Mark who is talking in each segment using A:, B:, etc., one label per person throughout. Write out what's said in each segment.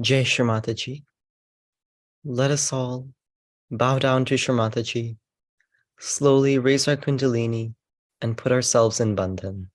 A: Jai Shri Mataji. Let us all bow down to Shri Mataji, slowly raise our Kundalini, and put ourselves in Bandhan.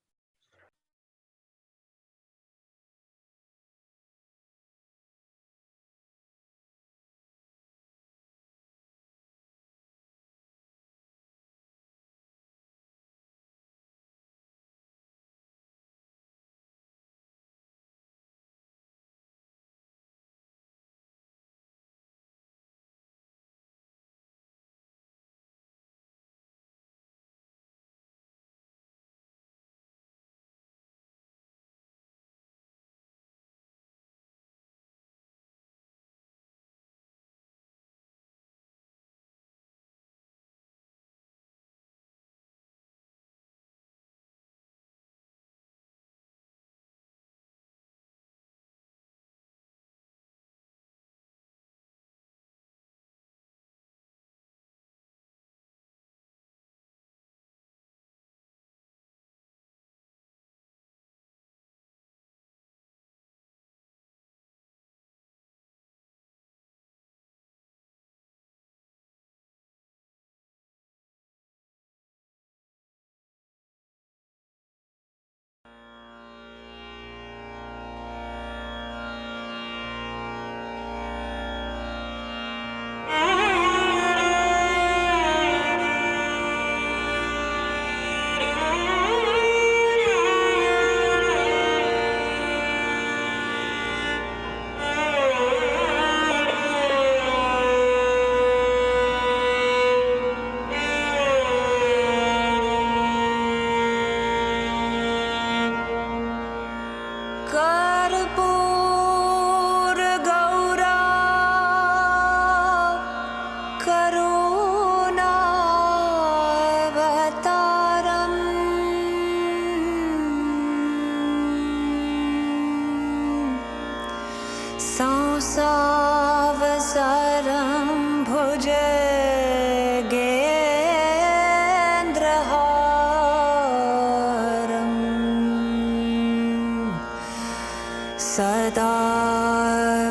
B: संसावसरं भुजगेन्द्रहारं सदा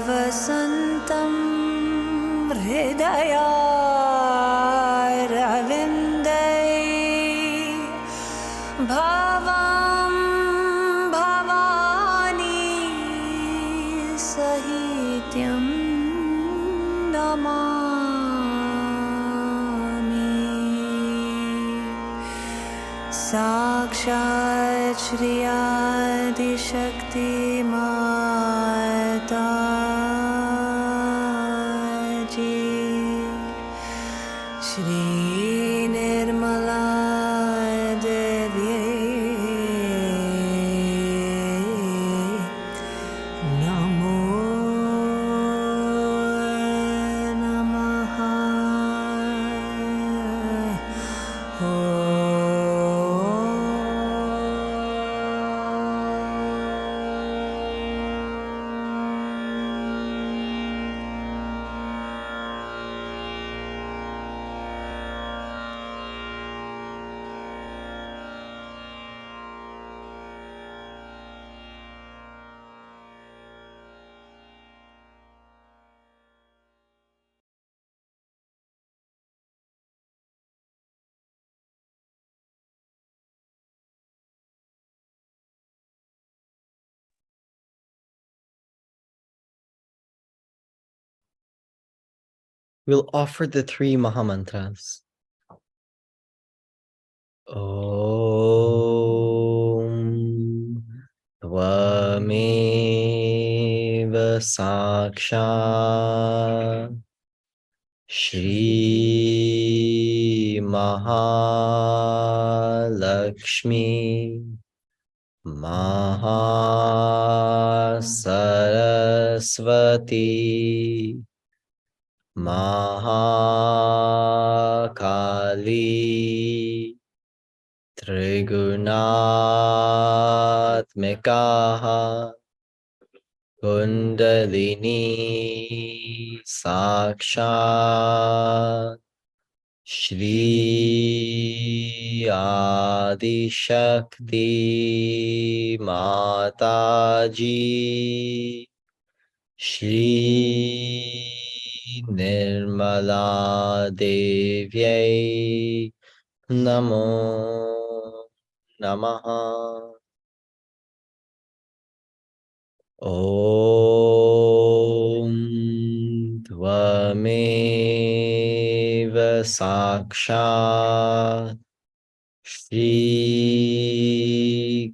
B: वसन्तं हृदयारविन्दे भवं भवानी सहित्यं नमामि। साक्षात् श्री आदिशक्ति माता जी श्री निर्मला देवी नमो नमः।
A: We'll offer the three Mahamantras. Om Tvameva Sakshat Shri Mahalakshmi Mahasaraswati Mahakali Trigunaatmikaha Kundalini Sakshat Shri Adi Shakti Mataji Shri Nirmala Devyai Namo Namaha. Om Tvameva Sakshat Shri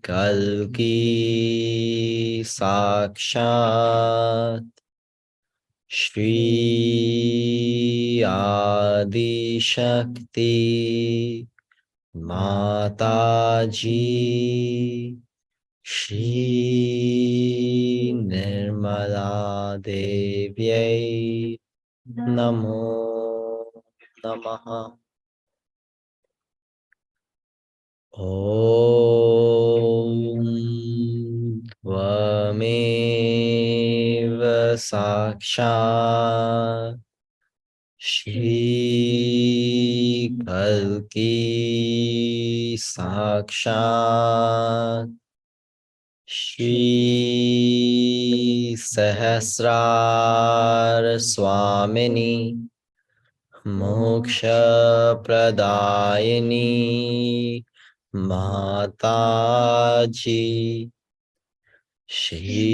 A: Kalki Sakshat Shri Adi Shakti Mataji Shri Nirmala Devyai Namo Namaha. Om Tvameva Sakshat Shri Kalki Sakshat Shri Sahasrar Swamini Moksha Pradayini Mataji Shri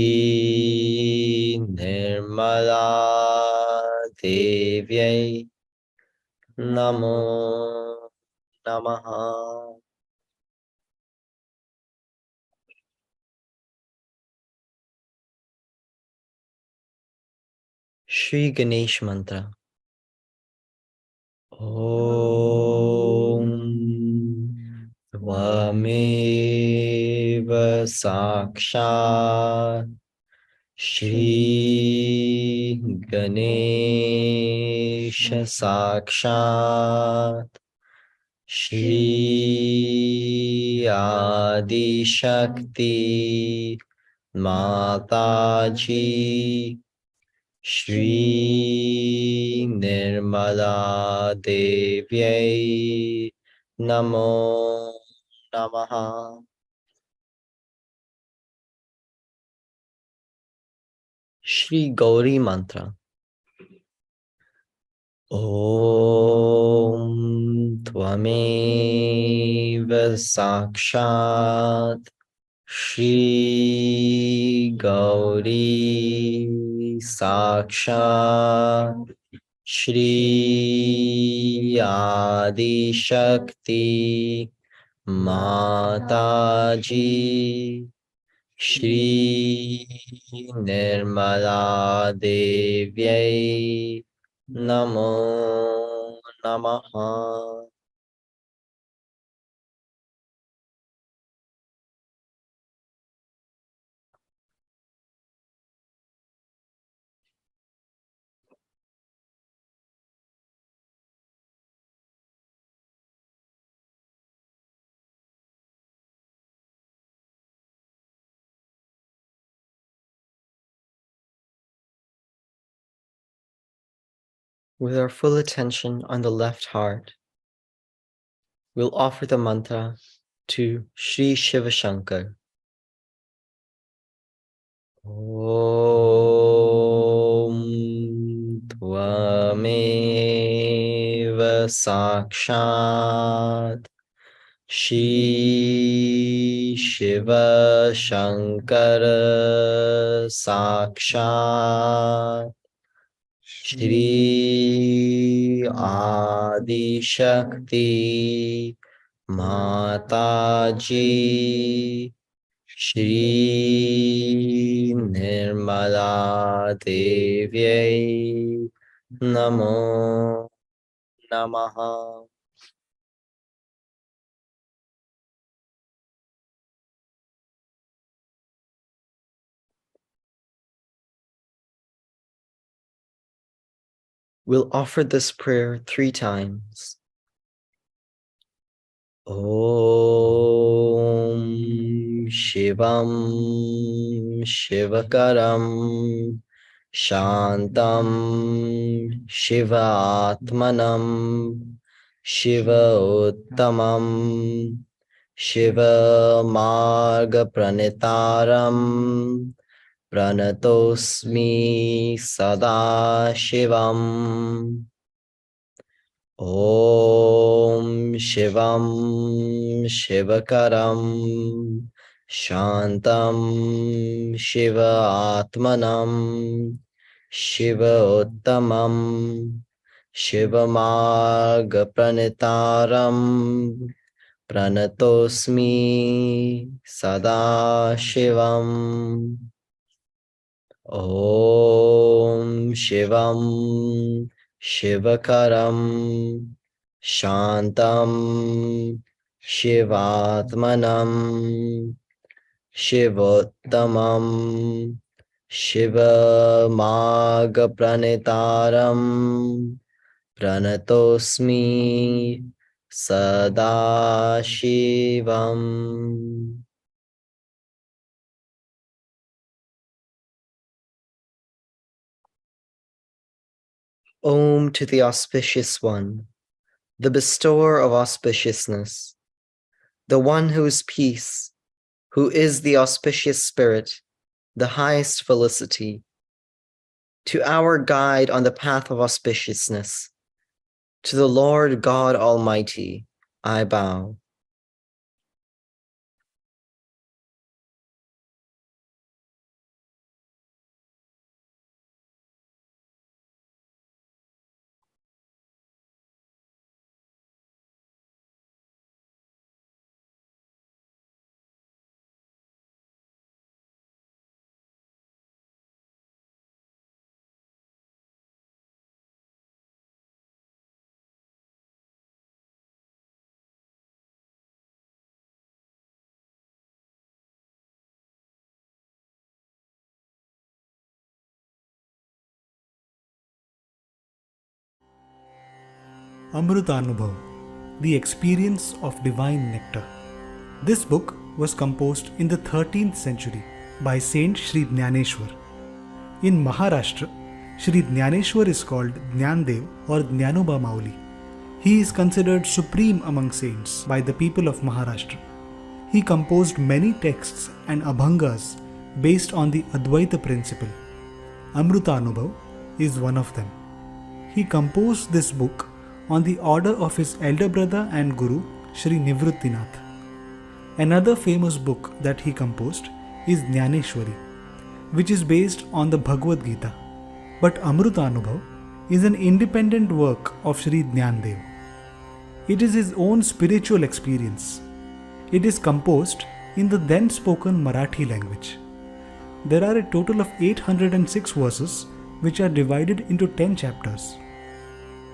A: Nirmala Devyai Namo Namaha. Shri Ganesh Mantra. Om Tvameva Sakshat Shri Ganesha Sakshat Shri Adi Shakti Mataji Shri Nirmala Devyai Namo Namaha. Shri Gauri Mantra. Om Tvameva Sakshat Shri Gauri Sakshat Shri Adi Shakti Mataji Shri Nirmala Devyai Namo Namaha. With our full attention on the left heart, we'll offer the mantra to Sri Shiva Shankar. Om Tvameva Sakshat Shri Shiva Shankara Sakshat Shri Adi Shakti Mataji Shri Nirmala Devyai Namo Namaha. We'll offer this prayer 3 times. Om Shivam Shivakaram Shantam Shivatmanam Shiva Uttamam Shiva Marga Pranitaram Pranatosmi Sadashivam. Om Shivam Shivakaram Shantam Shiva Atmanam Shiva Uttamam Shivamarga Pranitaram Pranatosmi Sadashivam. Om Shivam Shivakaram Shantam Shivatmanam Shivottamam Shivamagapranitaram Pranatosmi Sadashivam. Om to the auspicious one, the bestower of auspiciousness, the one who is peace, who is the auspicious spirit, the highest felicity, to our guide on the path of auspiciousness, to the Lord God Almighty, I bow.
C: Amrutanubhav, the experience of divine nectar. This book was composed in the 13th century by Saint Sri Jnaneshwar. In Maharashtra, Sri Jnaneshwar is called Jnandev or Jnanoba Mauli. He is considered supreme among saints by the people of Maharashtra. He composed many texts and abhangas based on the Advaita principle. Amrutanubhav is one of them. He composed this book on the order of his elder brother and guru, Sri Nivruttinath. Another famous book that he composed is Jnaneshwari, which is based on the Bhagavad Gita. But Amrutanubhav is an independent work of Sri Jnandev. It is his own spiritual experience. It is composed in the then spoken Marathi language. There are a total of 806 verses which are divided into 10 chapters.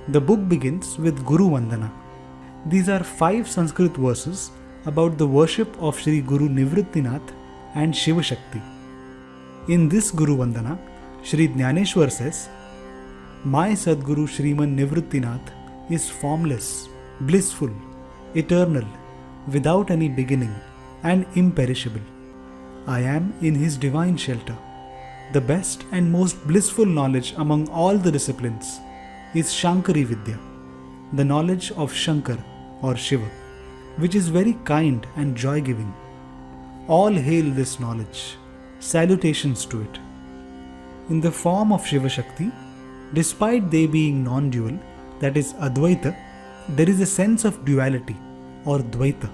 C: The book begins with Guru Vandana. These are 5 Sanskrit verses about the worship of Sri Guru Nivruttinath and Shiva Shakti. In this Guru Vandana, Sri Jnaneshwar says, "My Sadguru Shriman Nivruttinath is formless, blissful, eternal, without any beginning, and imperishable. I am in his divine shelter. The best and most blissful knowledge among all the disciplines is Shankari Vidya, the knowledge of Shankar or Shiva, which is very kind and joy-giving. All hail this knowledge. Salutations to it. In the form of Shiva Shakti, despite they being non-dual, that is Advaita, there is a sense of duality or Dvaita.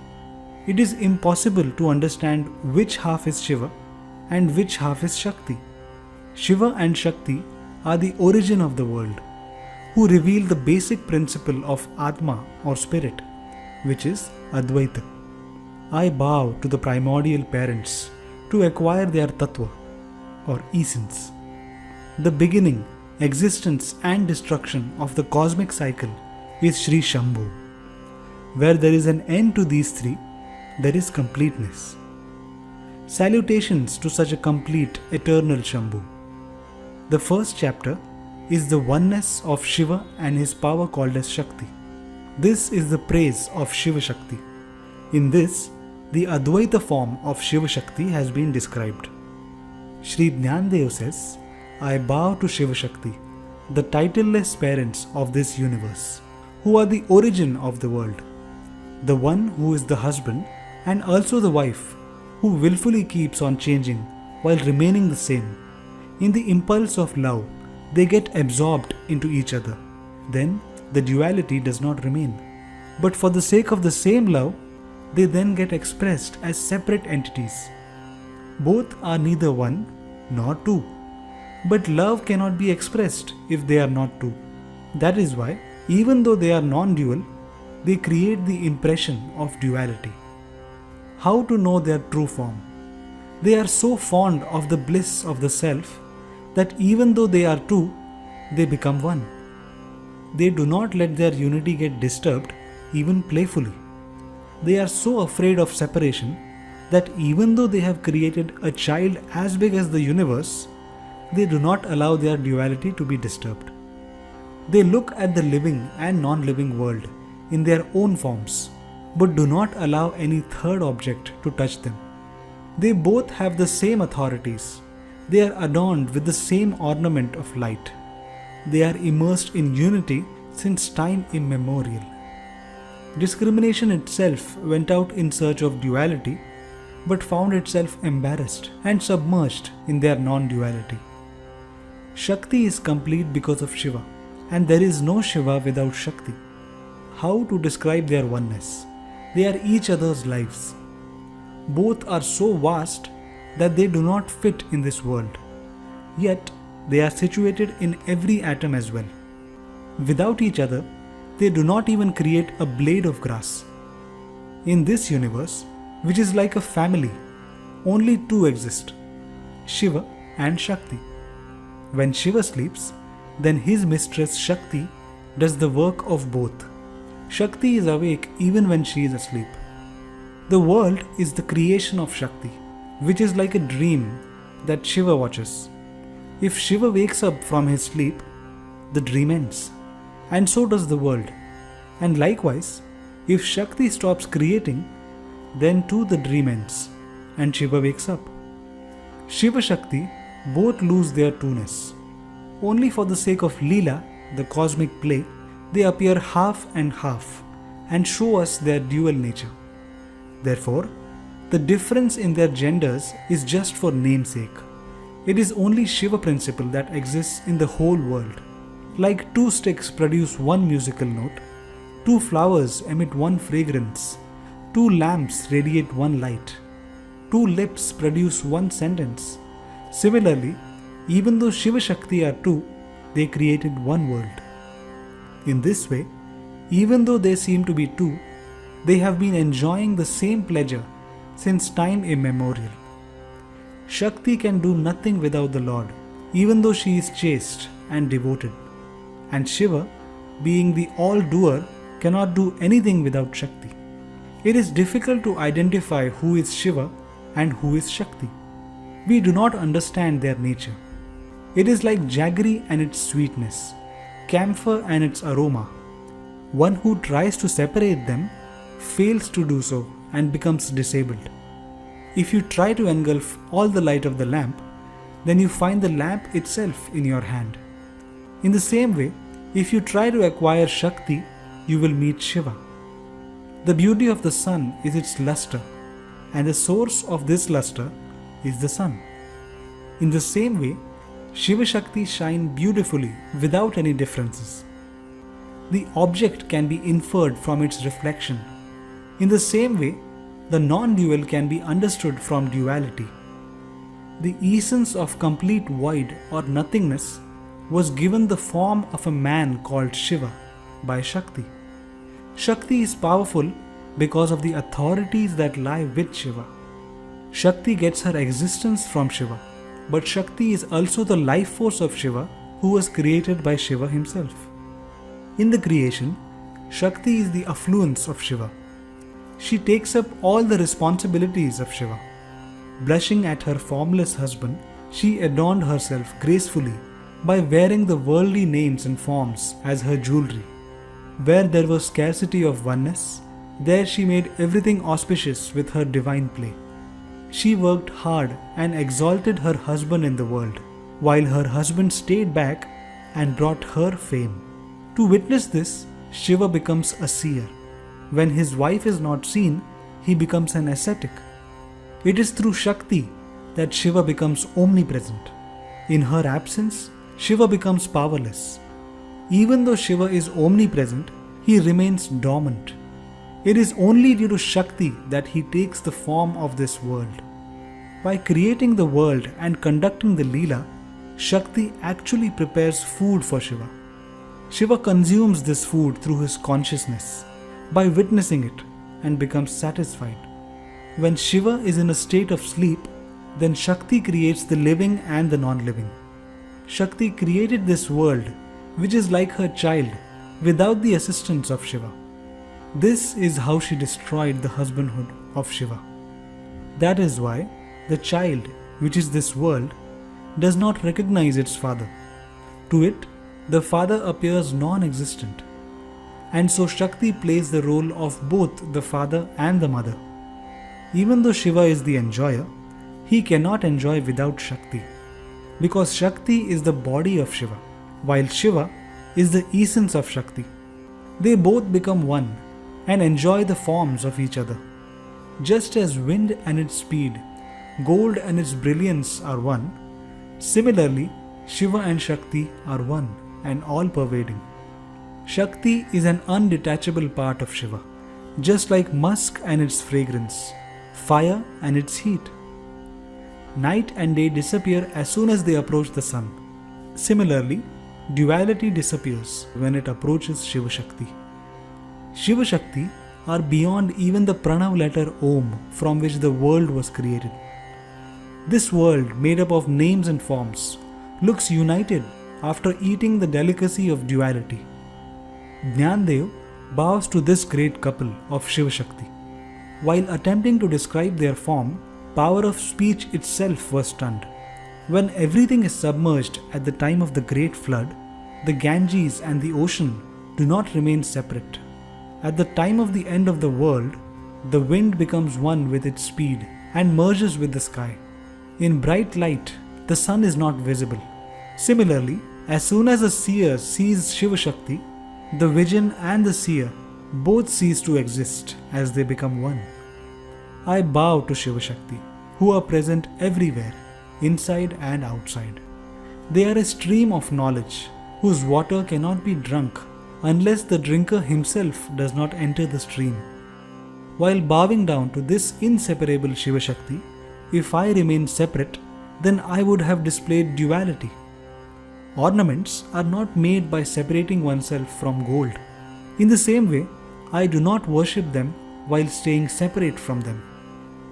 C: It is impossible to understand which half is Shiva and which half is Shakti. Shiva and Shakti are the origin of the world, who reveal the basic principle of Atma or spirit, which is Advaita. I bow to the primordial parents to acquire their Tattva or essence. The beginning, existence and destruction of the cosmic cycle is Sri Shambhu. Where there is an end to these three, there is completeness. Salutations to such a complete, eternal Shambhu. The first chapter is the oneness of Shiva and his power called as Shakti. This is the praise of Shiva Shakti. In this, the Advaita form of Shiva Shakti has been described. Sri Jnandev says, I bow to Shiva Shakti, the titleless parents of this universe, who are the origin of the world, the one who is the husband and also the wife, who willfully keeps on changing while remaining the same. In the impulse of love, they get absorbed into each other. Then the duality does not remain. But for the sake of the same love, they then get expressed as separate entities. Both are neither one nor two. But love cannot be expressed if they are not two. That is why, even though they are non-dual, they create the impression of duality. How to know their true form? They are so fond of the bliss of the self that even though they are two, they become one. They do not let their unity get disturbed, even playfully. They are so afraid of separation that even though they have created a child as big as the universe, they do not allow their duality to be disturbed. They look at the living and non-living world in their own forms, but do not allow any third object to touch them. They both have the same authorities. They are adorned with the same ornament of light. They are immersed in unity since time immemorial. Discrimination itself went out in search of duality, but found itself embarrassed and submerged in their non-duality. Shakti is complete because of Shiva, and there is no Shiva without Shakti. How to describe their oneness? They are each other's lives. Both are so vast that they do not fit in this world. Yet, they are situated in every atom as well. Without each other, they do not even create a blade of grass. In this universe, which is like a family, only two exist, Shiva and Shakti. When Shiva sleeps, then his mistress Shakti does the work of both. Shakti is awake even when she is asleep. The world is the creation of Shakti, which is like a dream that Shiva watches. If Shiva wakes up from his sleep, the dream ends, and so does the world. And likewise, if Shakti stops creating, then too the dream ends, and Shiva wakes up. Shiva Shakti both lose their two-ness. Only for the sake of Leela, the cosmic play, they appear half and half and show us their dual nature. Therefore, the difference in their genders is just for namesake. It is only Shiva principle that exists in the whole world. Like two sticks produce one musical note, two flowers emit one fragrance, two lamps radiate one light, two lips produce one sentence. Similarly, even though Shiva Shakti are two, they created one world. In this way, even though they seem to be two, they have been enjoying the same pleasure since time immemorial. Shakti can do nothing without the Lord, even though she is chaste and devoted. And Shiva, being the all-doer, cannot do anything without Shakti. It is difficult to identify who is Shiva and who is Shakti. We do not understand their nature. It is like jaggery and its sweetness, camphor and its aroma. One who tries to separate them fails to do so and becomes disabled. If you try to engulf all the light of the lamp, then you find the lamp itself in your hand. In the same way, if you try to acquire Shakti, you will meet Shiva. The beauty of the sun is its luster, and the source of this luster is the sun. In the same way, Shiva Shakti shine beautifully without any differences. The object can be inferred from its reflection. In the same way, the non-dual can be understood from duality. The essence of complete void or nothingness was given the form of a man called Shiva by Shakti. Shakti is powerful because of the authorities that lie with Shiva. Shakti gets her existence from Shiva, but Shakti is also the life force of Shiva who was created by Shiva himself. In the creation, Shakti is the affluence of Shiva. She takes up all the responsibilities of Shiva. Blushing at her formless husband, she adorned herself gracefully by wearing the worldly names and forms as her jewelry. Where there was scarcity of oneness, there she made everything auspicious with her divine play. She worked hard and exalted her husband in the world, while her husband stayed back and brought her fame. To witness this, Shiva becomes a seer. When his wife is not seen, he becomes an ascetic. It is through Shakti that Shiva becomes omnipresent. In her absence, Shiva becomes powerless. Even though Shiva is omnipresent, he remains dormant. It is only due to Shakti that he takes the form of this world. By creating the world and conducting the Leela, Shakti actually prepares food for Shiva. Shiva consumes this food through his consciousness, by witnessing it, and becomes satisfied. When Shiva is in a state of sleep, then Shakti creates the living and the non-living. Shakti created this world, which is like her child, without the assistance of Shiva. This is how she destroyed the husbandhood of Shiva. That is why the child, which is this world, does not recognize its father. To it, the father appears non-existent. And so Shakti plays the role of both the father and the mother. Even though Shiva is the enjoyer, he cannot enjoy without Shakti, because Shakti is the body of Shiva, while Shiva is the essence of Shakti. They both become one and enjoy the forms of each other. Just as wind and its speed, gold and its brilliance are one, similarly Shiva and Shakti are one and all-pervading. Shakti is an undetachable part of Shiva, just like musk and its fragrance, fire and its heat. Night and day disappear as soon as they approach the sun. Similarly, duality disappears when it approaches Shiva Shakti. Shiva Shakti are beyond even the Pranav letter Om from which the world was created. This world, made up of names and forms, looks united after eating the delicacy of duality. Jnandev bows to this great couple of Shiva Shakti. While attempting to describe their form, power of speech itself was stunned. When everything is submerged at the time of the great flood, the Ganges and the ocean do not remain separate. At the time of the end of the world, the wind becomes one with its speed and merges with the sky. In bright light, the sun is not visible. Similarly, as soon as a seer sees Shiva Shakti, the vision and the seer both cease to exist as they become one. I bow to Shiva Shakti, who are present everywhere, inside and outside. They are a stream of knowledge, whose water cannot be drunk unless the drinker himself does not enter the stream. While bowing down to this inseparable Shiva Shakti, if I remain separate, then I would have displayed duality. Ornaments are not made by separating oneself from gold. In the same way, I do not worship them while staying separate from them.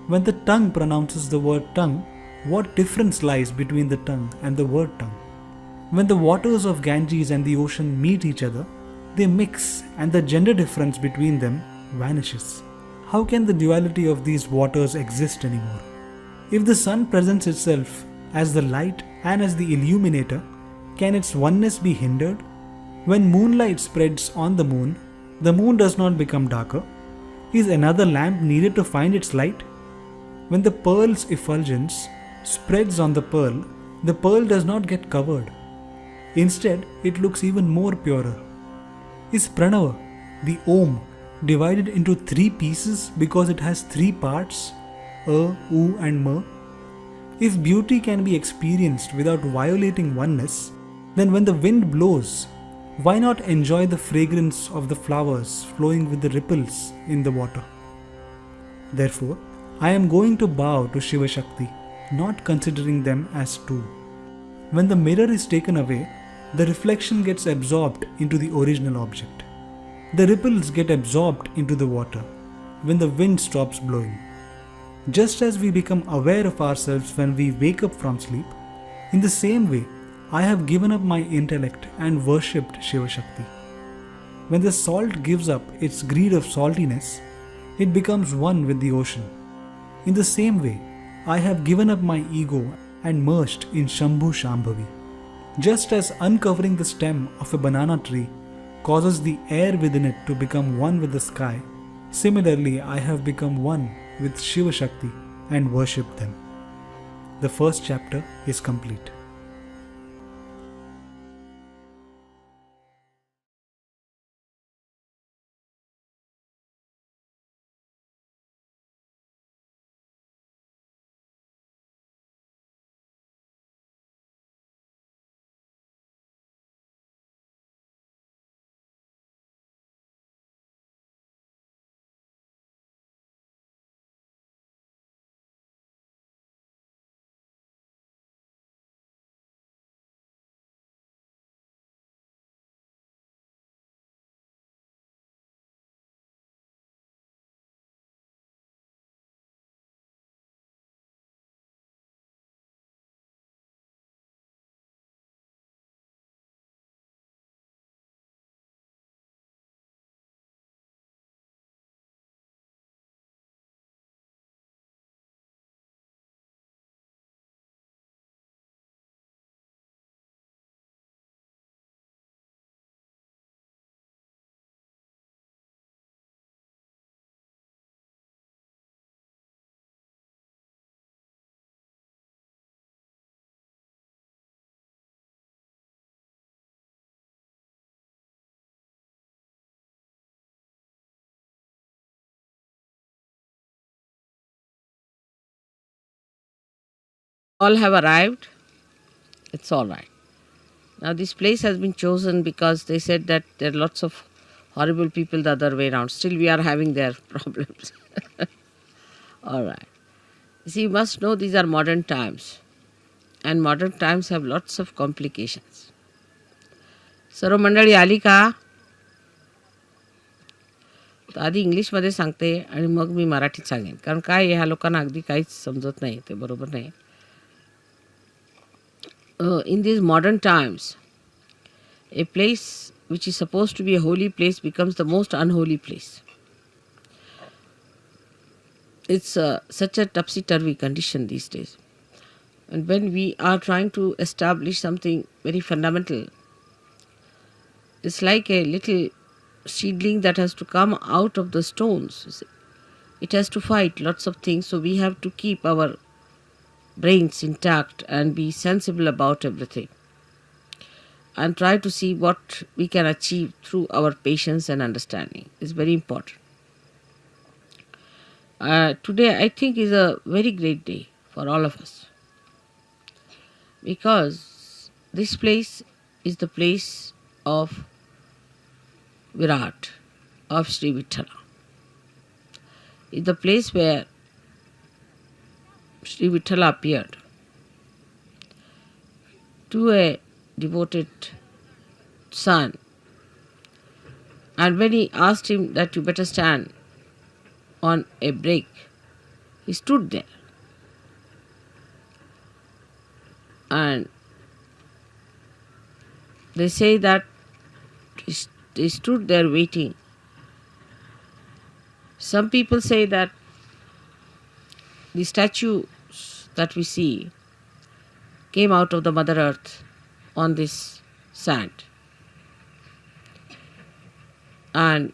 C: When the tongue pronounces the word tongue, what difference lies between the tongue and the word tongue? When the waters of Ganges and the ocean meet each other, they mix and the gender difference between them vanishes. How can the duality of these waters exist anymore? If the sun presents itself as the light and as the illuminator, can its oneness be hindered? When moonlight spreads on the moon does not become darker. Is another lamp needed to find its light? When the pearl's effulgence spreads on the pearl does not get covered. Instead, it looks even more purer. Is Pranava, the Om, divided into three pieces because it has three parts, A, U and Ma? If beauty can be experienced without violating oneness, then when the wind blows, why not enjoy the fragrance of the flowers flowing with the ripples in the water? Therefore, I am going to bow to Shiva Shakti, not considering them as two. When the mirror is taken away, the reflection gets absorbed into the original object. The ripples get absorbed into the water when the wind stops blowing. Just as we become aware of ourselves when we wake up from sleep, in the same way, I have given up my intellect and worshipped Shiva Shakti. When the salt gives up its greed of saltiness, it becomes one with the ocean. In the same way, I have given up my ego and merged in Shambhu Shambhavi. Just as uncovering the stem of a banana tree causes the air within it to become one with the sky, similarly I have become one with Shiva Shakti and worshipped them. The first chapter is complete.
D: All have arrived. It's all right. Now, this place has been chosen because they said that there are lots of horrible people the other way around. Still, we are having their problems. All right. See, you must know these are modern times, and modern times have lots of complications. सर्व मंडळी आली का? तर आधी इंग्लिशमध्ये सांगते आणि मग मी मराठीत सांगेन, कारण काय ह्या लोकांना अगदी काहीच समजत नाही, ते बरोबर नाही. In these modern times, a place which is supposed to be a holy place becomes the most unholy place. It's such a topsy-turvy condition these days. And when we are trying to establish something very fundamental, it's like a little seedling that has to come out of the stones. You see. It has to fight lots of things, so we have to keep our brains intact and be sensible about everything and try to see what we can achieve through our patience and understanding. It's very important. Today, I think, is a very great day for all of us because this place is the place of Virat, of Sri Vithala. It's the place where Sri Vithala appeared to a devoted son. And when he asked him that you better stand on a break, he stood there. And they say that he stood there waiting. Some people say that the statues that we see came out of the Mother Earth on this sand. And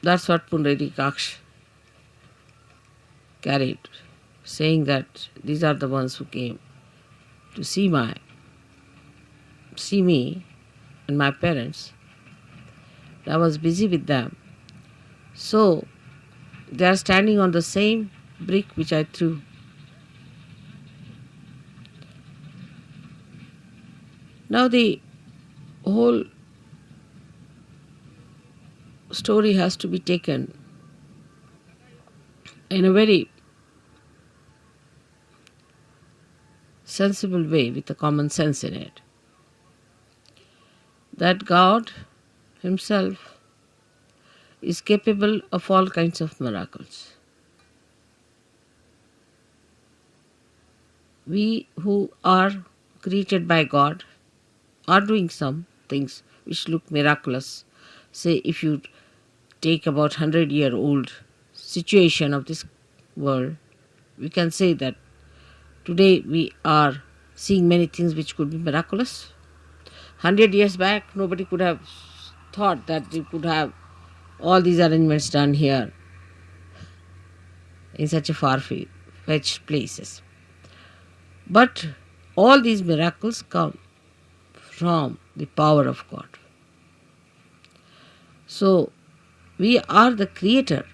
D: that's what Pundarikaksh carried, saying that these are the ones who came to see me and my parents. I was busy with them. So they are standing on the same brick which I threw. Now the whole story has to be taken in a very sensible way with a common sense in it. That God Himself is capable of all kinds of miracles. We who are created by God are doing some things which look miraculous. Say if you take about 100-year-old situation of this world, we can say that today we are seeing many things which could be miraculous. 100 years back, nobody could have thought that we could have all these arrangements done here in such a far-fetched places. But all these miracles come from the power of God. So, we are the creator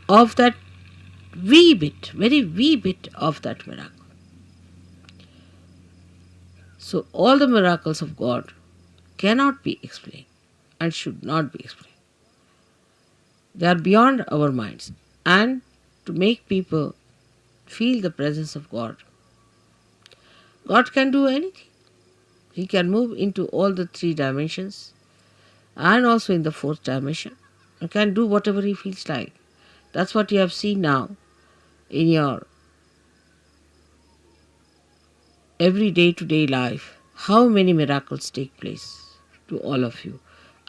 D: of that wee bit, very wee bit of that miracle. So, all the miracles of God cannot be explained and should not be explained. They are beyond our minds. And to make people feel the presence of God, God can do anything. He can move into all the 3 dimensions and also in the 4th dimension. He can do whatever He feels like. That's what you have seen now in your every day-to-day life. How many miracles take place to all of you.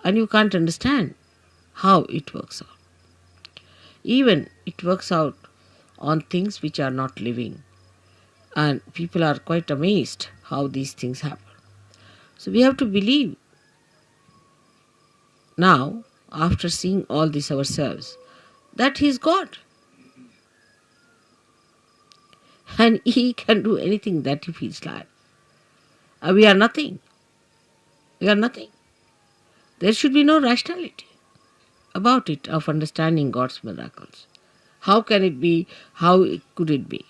D: And you can't understand how it works out. Even it works out on things which are not living. And people are quite amazed how these things happen. So we have to believe now, after seeing all this ourselves, that He is God. And He can do anything that He feels like. We are nothing. We are nothing. There should be no rationality about it, of understanding God's miracles. How can it be? How could it be?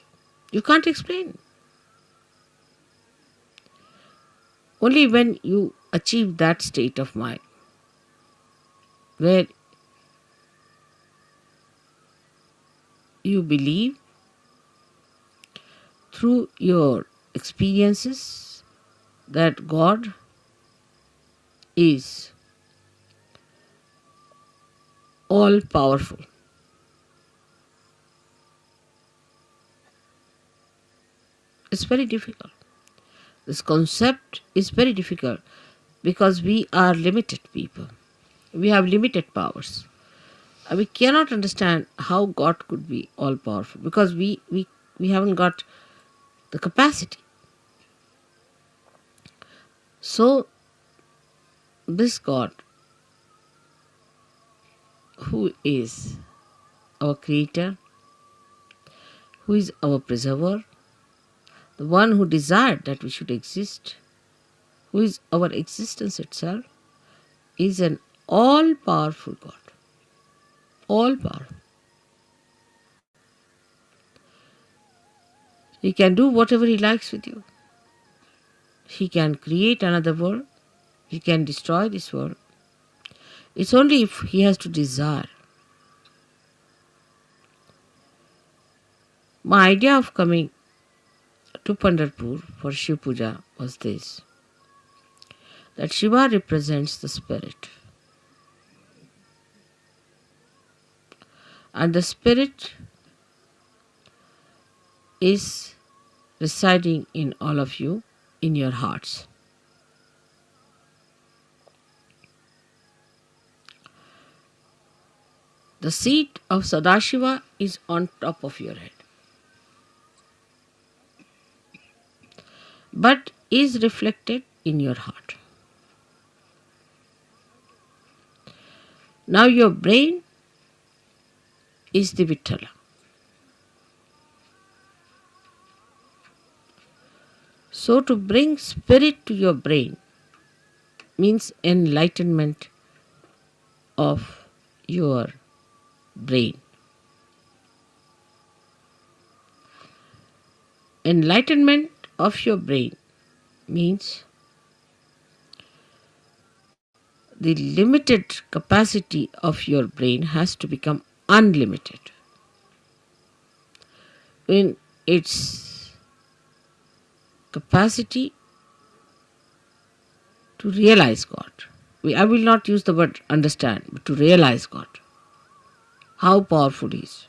D: You can't explain. Only when you achieve that state of mind where you believe through your experiences that God is all powerful. It's very difficult. This concept is very difficult because we are limited people. We have limited powers. We cannot understand how God could be all powerful because we haven't got the capacity. So, this God, who is our creator, who is our preserver, the one who desired that we should exist, who is our existence itself, is an all powerful God. All powerful. He can do whatever he likes with you. He can create another world. He can destroy this world. It's only if he has to desire. My idea of coming to Pandharpur for Shiv Puja was this, that Shiva represents the spirit. And the spirit is residing in all of you, in your hearts. The seat of Sadashiva is on top of your head, but is reflected in your heart. Now your brain is the Vittala. So to bring spirit to your brain means enlightenment of your brain. Enlightenment of your brain means the limited capacity of your brain has to become unlimited in its capacity to realize God. I will not use the word understand, but to realize God. How powerful He is,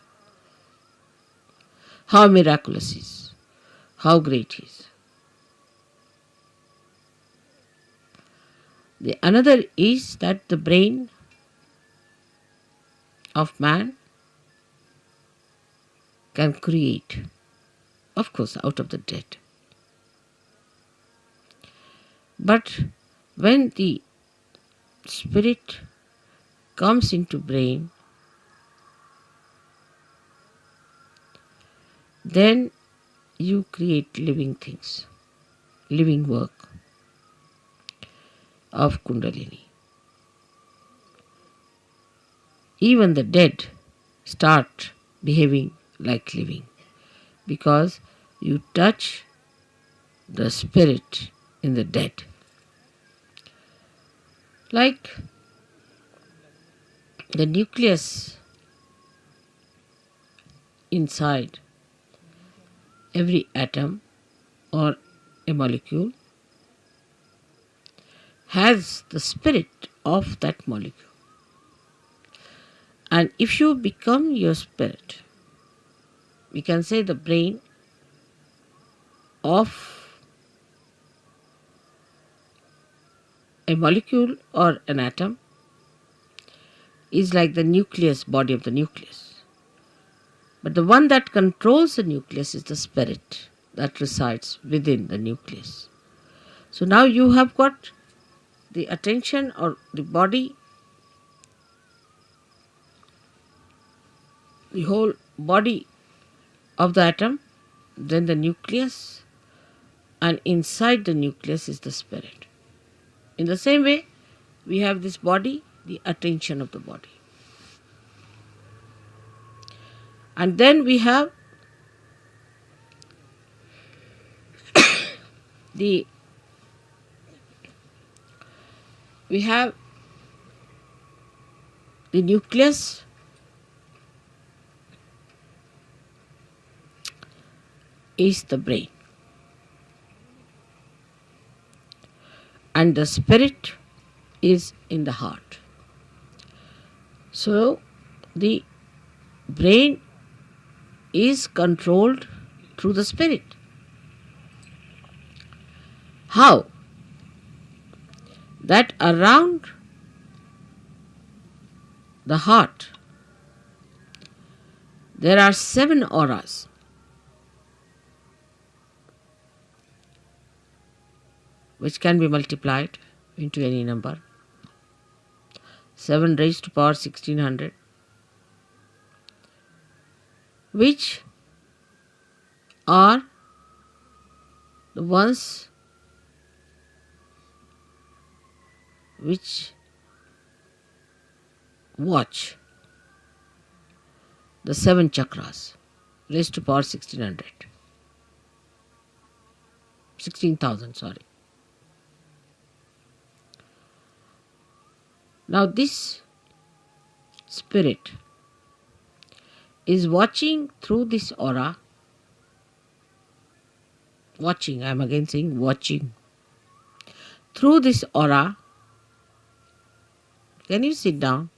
D: how miraculous He is, how great He is. The another is that the brain of man can create, of course, out of the dead. But when the spirit comes into brain, then you create living things, living work of Kundalini. Even the dead start behaving like living because you touch the spirit in the dead. Like the nucleus inside every atom or a molecule has the spirit of that molecule. And if you become your spirit, we can say the brain of a molecule or an atom is like the nucleus, body of the nucleus. But the one that controls the nucleus is the spirit that resides within the nucleus. So now you have got the attention or the body, the whole body of the atom, then the nucleus, and inside the nucleus is the spirit. In the same way, we have this body, the attention of the body. And then we have the nucleus, is the brain, and the spirit is in the heart. So the brain is controlled through the spirit. How? That around the heart there are 7 auras. Which can be multiplied into any number. 7 raised to power 1600, which are the ones which watch the 7 chakras raised to power 16,000, sorry. Now this spirit is watching through this aura. Watching, I am again saying watching. Through this aura. Can you sit down?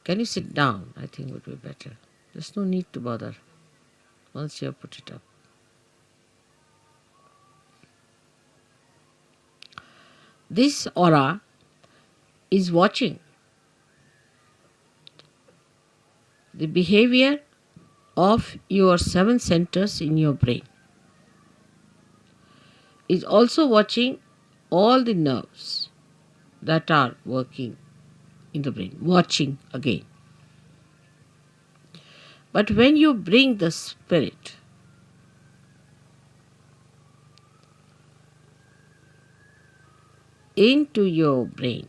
D: Can you sit down? I think would be better. There's no need to bother once you have put it up. This aura is watching the behavior of your 7 centers in your brain. Is also watching all the nerves that are working in the brain. Watching again. But when you bring the spirit into your brain,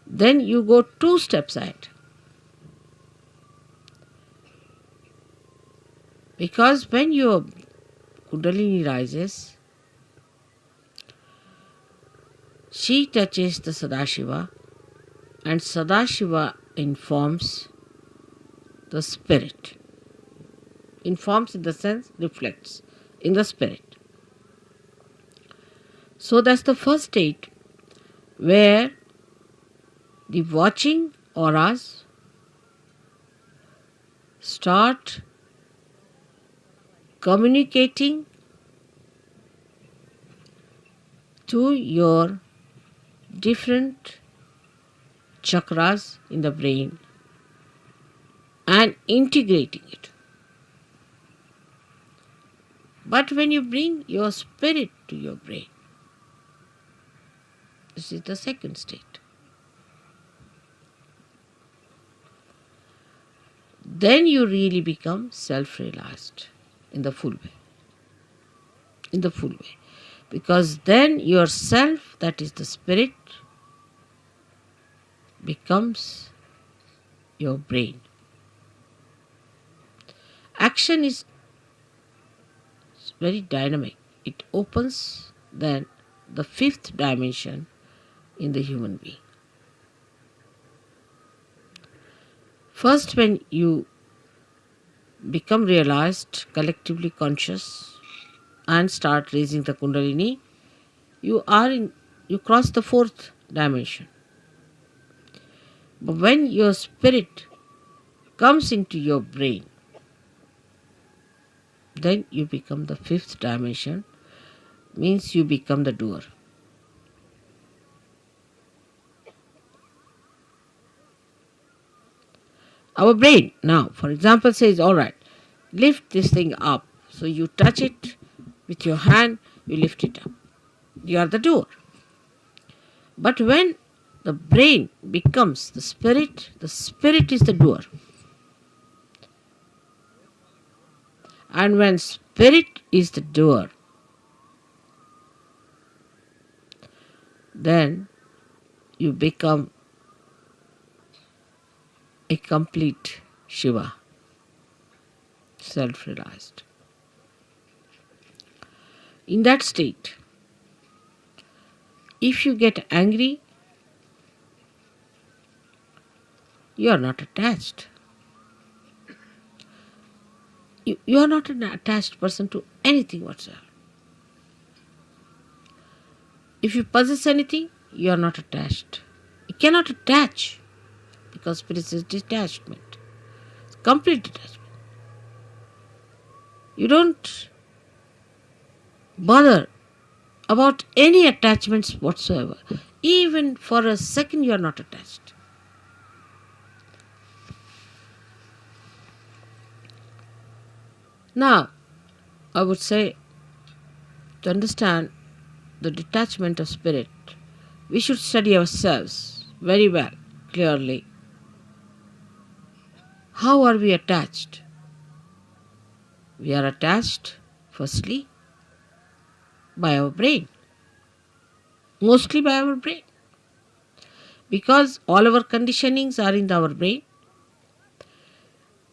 D: then you go 2 steps ahead. Because when your Kundalini rises, she touches the Sadashiva, and Sadashiva informs the spirit. Informs in the sense reflects in the spirit. So that's the first state where the watching auras start communicating to your different chakras in the brain and integrating it. But when you bring your spirit to your brain, this is the second state. Then you really become self-realized in the full way. In the full way. Because then yourself, that is the spirit, becomes your brain. Action is very dynamic. It opens then the 5th dimension in the human being. First, when you become realized, collectively conscious, and start raising the Kundalini, you cross the 4th dimension. But when your spirit comes into your brain, then you become the 5th dimension, means you become the doer. Our brain now, for example, says, all right, lift this thing up. So you touch it with your hand, you lift it up. You are the doer. But when the brain becomes the spirit is the doer. And when spirit is the doer, then you become a complete Shiva, self-realized. In that state, if you get angry, you are not attached. You are not an attached person to anything whatsoever. If you possess anything, you are not attached. You cannot attach because spirit is detachment. It's complete detachment. You don't bother about any attachments whatsoever. Even for a second, you are not attached. Now, I would say, to understand the detachment of spirit, we should study ourselves very well, clearly. How are we attached? We are attached, firstly, by our brain. Mostly by our brain. Because all our conditionings are in our brain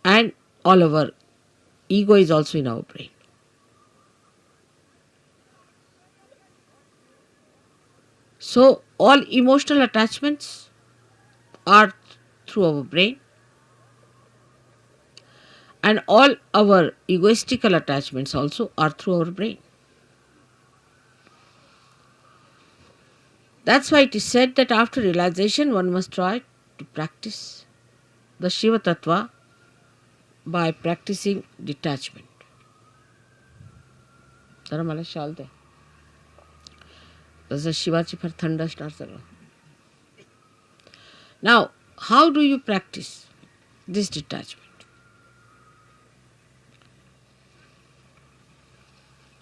D: and all our ego is also in our brain. So all emotional attachments are through our brain and all our egoistical attachments also are through our brain. That's why it is said that after realization one must try to practice the Shiva Tattva by practicing detachment. जरा मला शाल दे. जसं शिवाची फार थंड असणार सगळं. Now, how do you practice this detachment?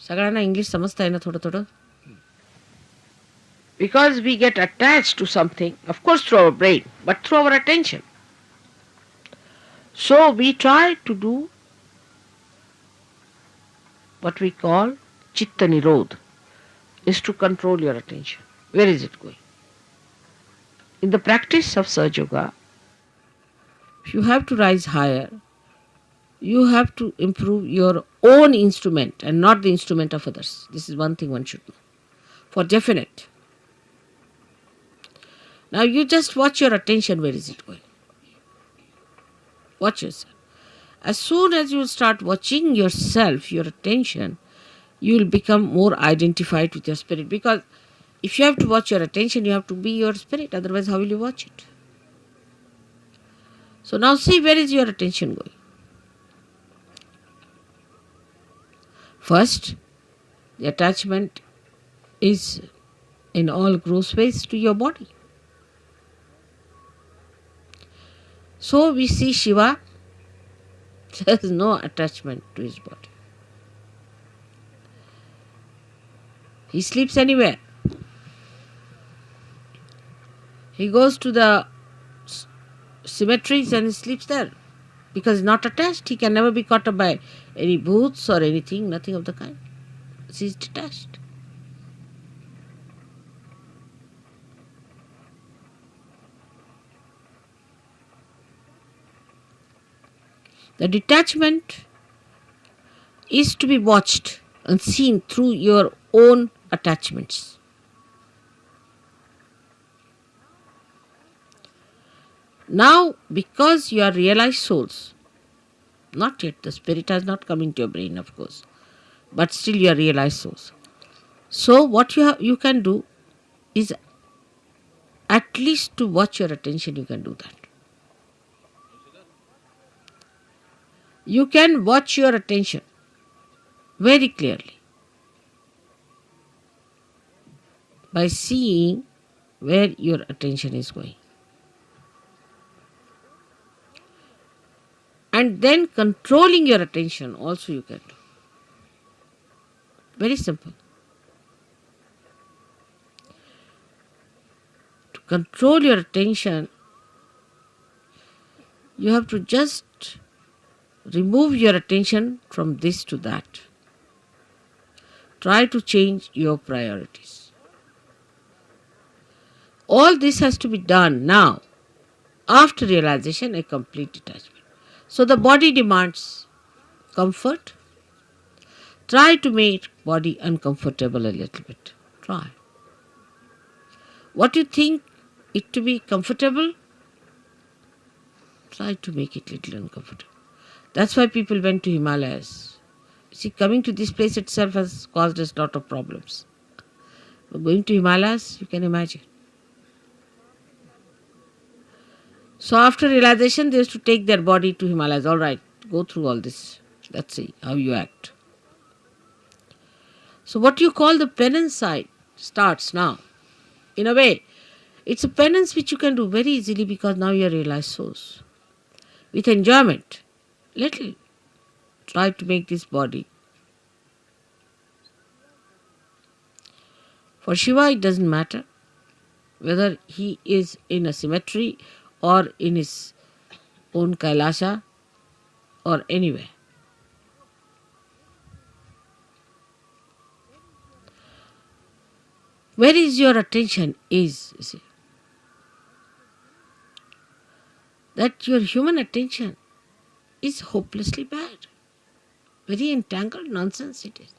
D: सगळ्यांना English समजतंय ना थोडं थोडं? Because we get attached to something, of course through our brain, but through our attention. So we try to do what we call Chitta Nirodh, is to control your attention. Where is it going? In the practice of Sahaja Yoga, if you have to rise higher, you have to improve your own instrument and not the instrument of others. This is one thing one should know. For definite. Now you just watch your attention, where is it going? Watch yourself. As soon as you start watching yourself, your attention, you will become more identified with your spirit. Because if you have to watch your attention, you have to be your spirit. Otherwise, how will you watch it? So now see, where is your attention going? First, the attachment is in all gross ways to your body. So we see Shiva, there is no attachment to his body. He sleeps anywhere. He goes to the cemeteries and he sleeps there. Because he's not attached, he can never be caught up by any booths or anything, nothing of the kind. He's detached. The detachment is to be watched and seen through your own attachments. Now, because you are realized souls, not yet, the spirit has not come into your brain, of course, but still you are realized souls. So what you can do is at least to watch your attention, you can do that. You can watch your attention very clearly by seeing where your attention is going. And then controlling your attention also you can do. Very simple. To control your attention, you have to just remove your attention from this to that. Try to change your priorities. All this has to be done now. After realization, a complete detachment. So the body demands comfort. Try to make body uncomfortable a little bit. Try. What you think it to be comfortable, try to make it little uncomfortable. That's why people went to Himalayas. See, coming to this place itself has caused us a lot of problems. But going to Himalayas, you can imagine. So after realization, they used to take their body to Himalayas. All right, go through all this. Let's see how you act. So what you call the penance side starts now. In a way, it's a penance which you can do very easily because now you are realized souls. With enjoyment, little. Try to make this body. For Shiva, it doesn't matter whether he is in a cemetery or in his own Kailasha or anywhere. Where is your attention is, you see. That your human attention is hopelessly bad. Very entangled nonsense it is.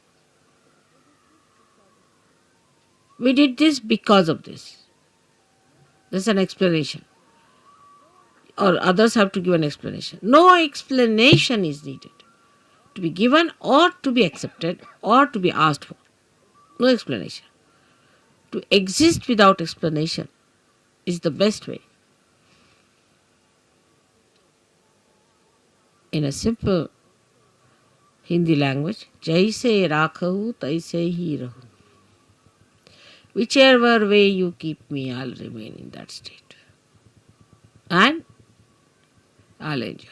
D: We did this because of this. There's an explanation. Or others have to give an explanation. No explanation is needed to be given or to be accepted or to be asked for. No explanation. To exist without explanation is the best way. In a simple Hindi language, Jaise rakhahu taise hi rahu. Whichever way you keep me, I'll remain in that state. And I'll enjoy.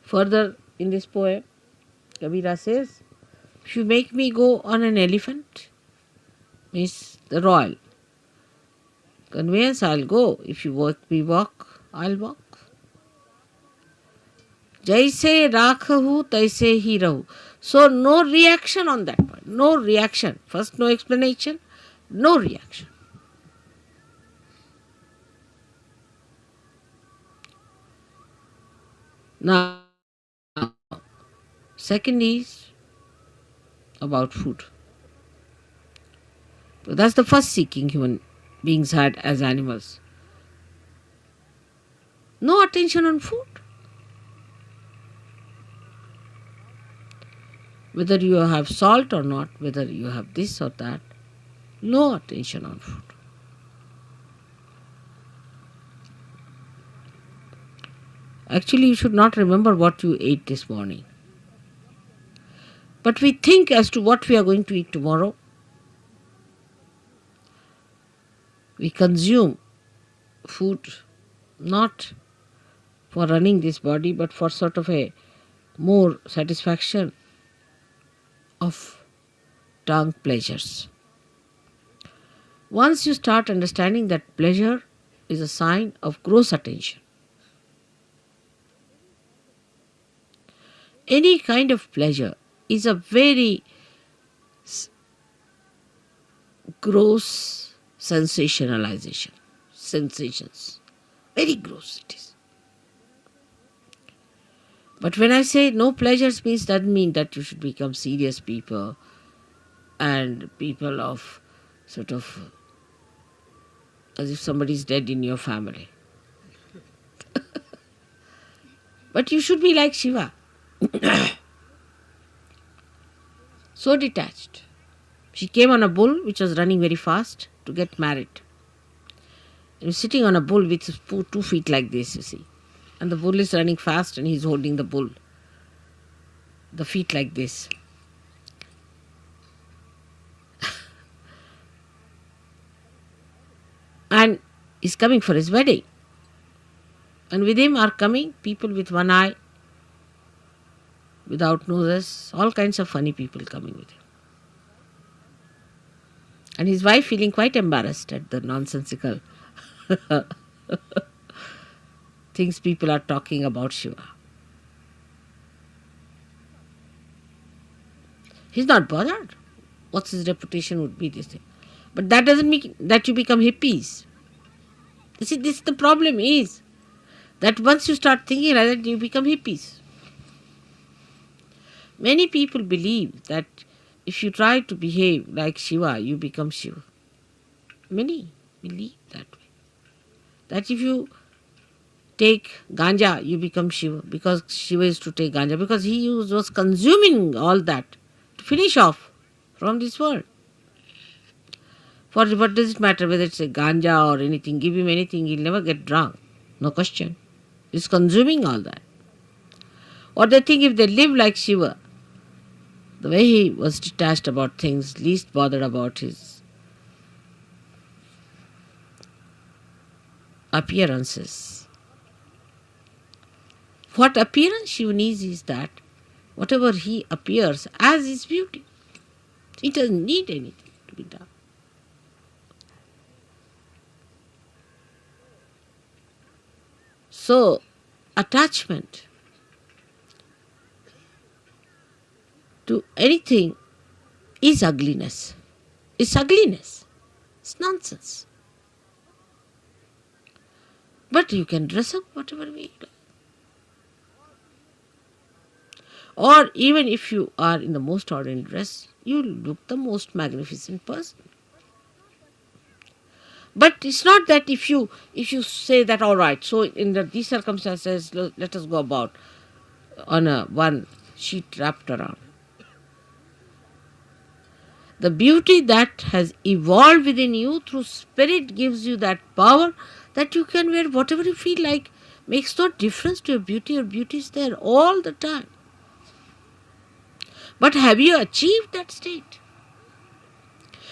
D: Further in this poem, Kabira says, if you make me go on an elephant, means the royal conveyance, I'll go. If you make me walk, I'll walk. Jaise rakhahu taise hi rahu. So no reaction on that point. No reaction. First no explanation, no reaction. Now, second is about food. So that's the first seeking human beings had as animals. No attention on food. Whether you have salt or not, whether you have this or that, no attention on food. Actually, you should not remember what you ate this morning. But we think as to what we are going to eat tomorrow. We consume food not for running this body, but for sort of a more satisfaction of tongue pleasures. Once you start understanding that pleasure is a sign of gross attention, any kind of pleasure is a very gross sensationalization. Sensations. Very gross it is. But when I say no pleasures means doesn't mean that you should become serious people and people of sort of as if somebody is dead in your family. But you should be like Shiva. So detached. She came on a bull which was running very fast to get married. He was sitting on a bull with 2 feet like this, you see. And the bull is running fast and he's holding the bull. The feet like this. And he's coming for his wedding. And with him are coming people with one eye, without noses, all kinds of funny people coming with him. And his wife feeling quite embarrassed at the nonsensical things people are talking about Shiva. He's not bothered. What's his reputation would be, this thing. But that doesn't mean that you become hippies. You see, this the problem is that once you start thinking like that, you become hippies. Many people believe that if you try to behave like Shiva, you become Shiva. Many believe that way. That if you take ganja, you become Shiva, because Shiva is to take ganja, because he was consuming all that to finish off from this world. For what does it matter whether it's a ganja or anything? Give him anything, he'll never get drunk. No question. He's consuming all that. Or they think if they live like Shiva, the way he was detached about things, least bothered about his appearances. What appearance Shiva needs is that whatever he appears as his beauty. He doesn't need anything to be done. So, attachment to anything is ugliness. It's ugliness. It's nonsense. But you can dress up whatever way you like. Or even if you are in the most ordinary dress, you look the most magnificent person. But it's not that if you say that, all right, so in these circumstances, let us go about on one sheet wrapped around. The beauty that has evolved within you through spirit gives you that power that you can wear whatever you feel like. Makes no difference to your beauty. Your beauty is there all the time. But have you achieved that state?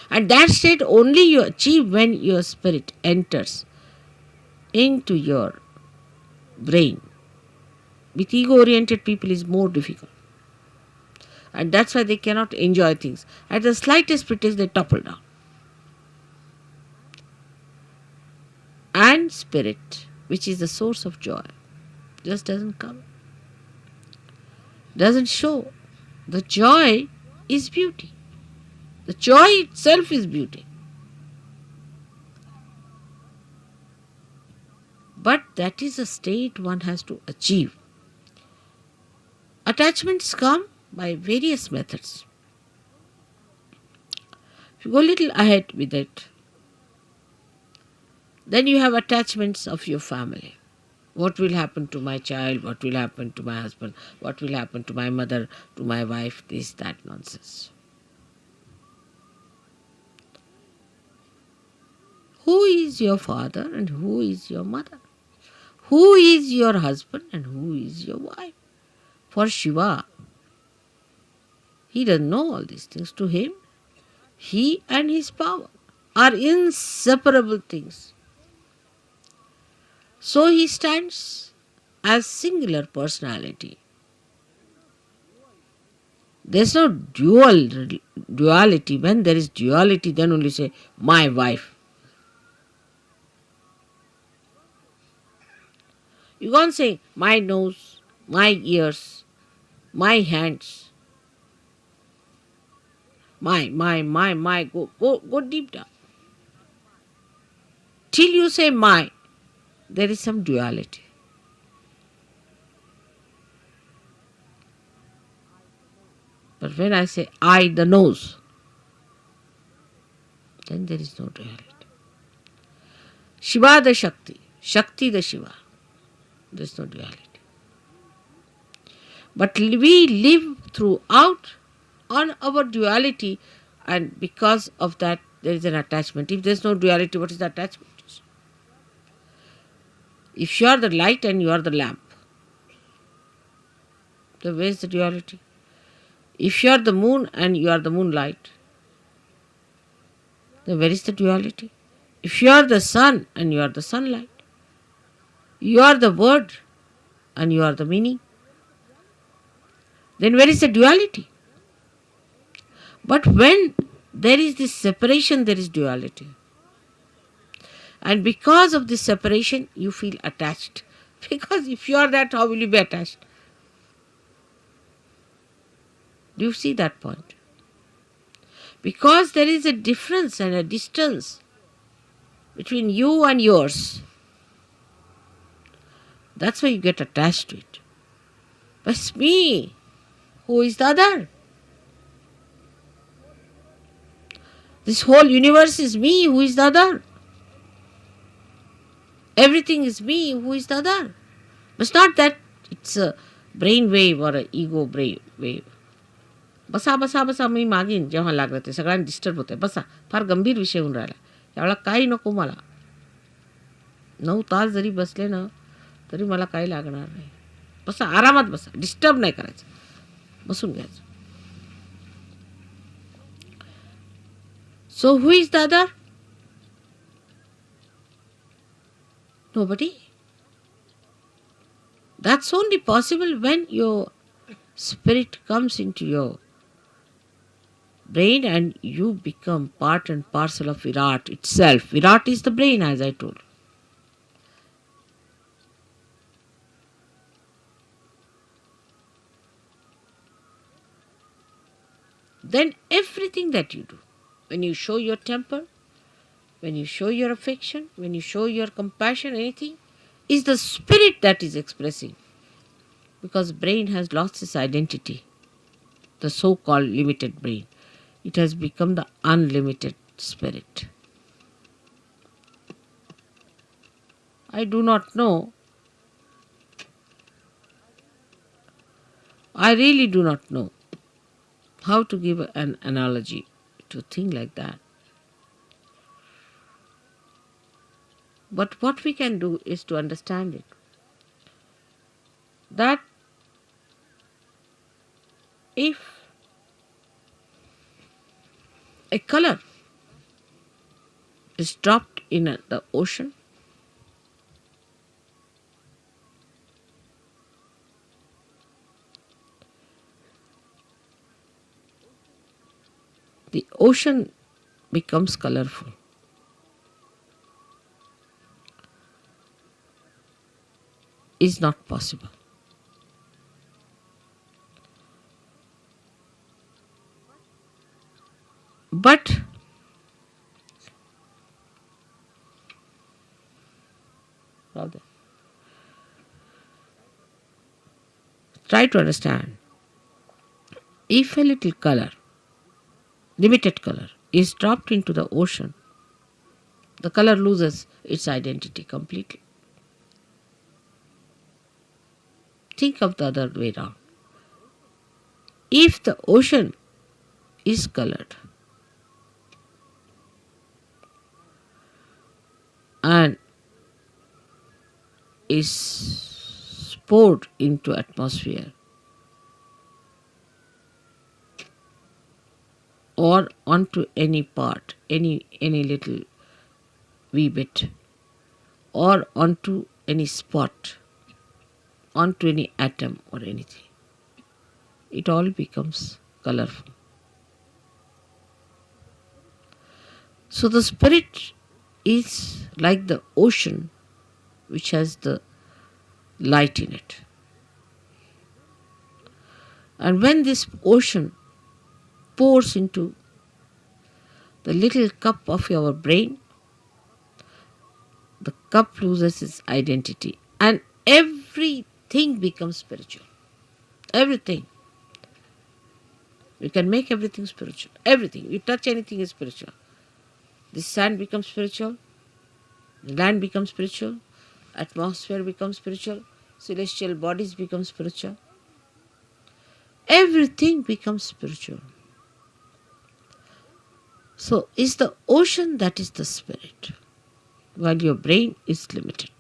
D: And that state only you achieve when your spirit enters into your brain. With ego-oriented people is more difficult. And that's why they cannot enjoy things. At the slightest pretext, they topple down. And spirit, which is the source of joy, just doesn't come. Doesn't show. The joy is beauty. The joy itself is beauty. But that is a state one has to achieve. Attachments come by various methods. If you go a little ahead with it, then you have attachments of your family. What will happen to my child? What will happen to my husband? What will happen to my mother, to my wife? This, that nonsense. Who is your father and who is your mother? Who is your husband and who is your wife? For Shiva, he doesn't know all these things. To him, he and his power are inseparable things. So he stands as singular personality. There's no duality. When there is duality, then only say, my wife. You can't say, my nose, my ears, my hands, my, go deep down. Till you say my, there is some duality. But when I say I, the nose, then there is no duality. Shiva the Shakti, Shakti the Shiva, there is no duality. But we live throughout on our duality, and because of that there is an attachment. If there is no duality, what is the attachment? If you are the light and you are the lamp, then where is the duality? If you are the moon and you are the moonlight, then where is the duality? If you are the sun and you are the sunlight, you are the word and you are the meaning, then where is the duality? But when there is this separation, there is duality. And because of this separation, you feel attached. Because if you are that, how will you be attached? Do you see that point? Because there is a difference and a distance between you and yours. That's why you get attached to it. But it's me. Who is the other? This whole universe is me. Who is the other? Everything is me. Who is the other? But it's not that it's a brain wave or an ego brain wave. बसा बसा बसा मी मागीन जेव्हा लागलं ते सगळ्यांना disturb होतंय. बसा, फार गंभीर विषय होऊन राहिला. त्यावेळेला काही नको मला. 9 तास जरी बसले ना तरी मला काही लागणार नाही. बसा, आरामात बसा, डिस्टर्ब नाही करायचं, बसून घ्यायचं. So who is the other? Nobody. That's only possible when your spirit comes into your brain and you become part and parcel of Virat itself. Virat is the brain, as I told. Then everything that you do, when you show your temper, when you show your affection, when you show your compassion, anything, is the spirit that is expressing. Because brain has lost its identity, the so-called limited brain. It has become the unlimited spirit. I do not know. I really do not know how to give an analogy to a thing like that. But what we can do is to understand it. That if a color is dropped in the ocean, the ocean becomes colorful. Is not possible. But try to understand. If a little color, limited color, is dropped into the ocean, the color loses its identity completely. Think of the other way around. If the ocean is colored and is poured into atmosphere or onto any part, any little wee bit, or onto any spot, onto any atom or anything, it all becomes colorful. So the spirit is like the ocean which has the light in it. And when this ocean pours into the little cup of your brain, the cup loses its identity and everything becomes spiritual. Everything. You can make everything spiritual. Everything. You touch anything is spiritual. The sand becomes spiritual. The land becomes spiritual. Atmosphere becomes spiritual. Celestial bodies become spiritual. Everything becomes spiritual. So is the ocean that is the spirit, while your brain is limited.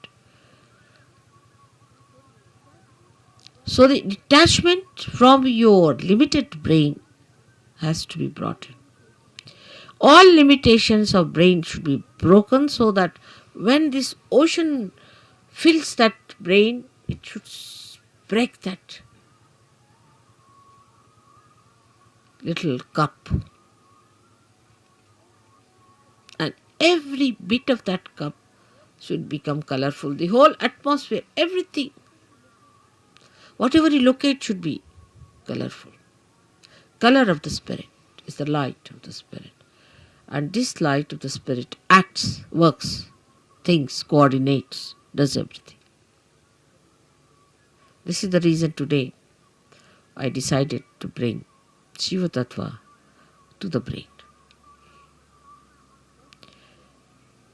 D: So the detachment from your limited brain has to be brought in. All limitations of brain should be broken so that when this ocean fills that brain, it should break that little cup. And every bit of that cup should become colorful. The whole atmosphere, everything, whatever you locate should be colorful. Color of the spirit. is the light of the Spirit. And this light of the Spirit acts, works, thinks, coordinates, does everything. This is the reason today I decided to bring Shiva Tattva to the brain.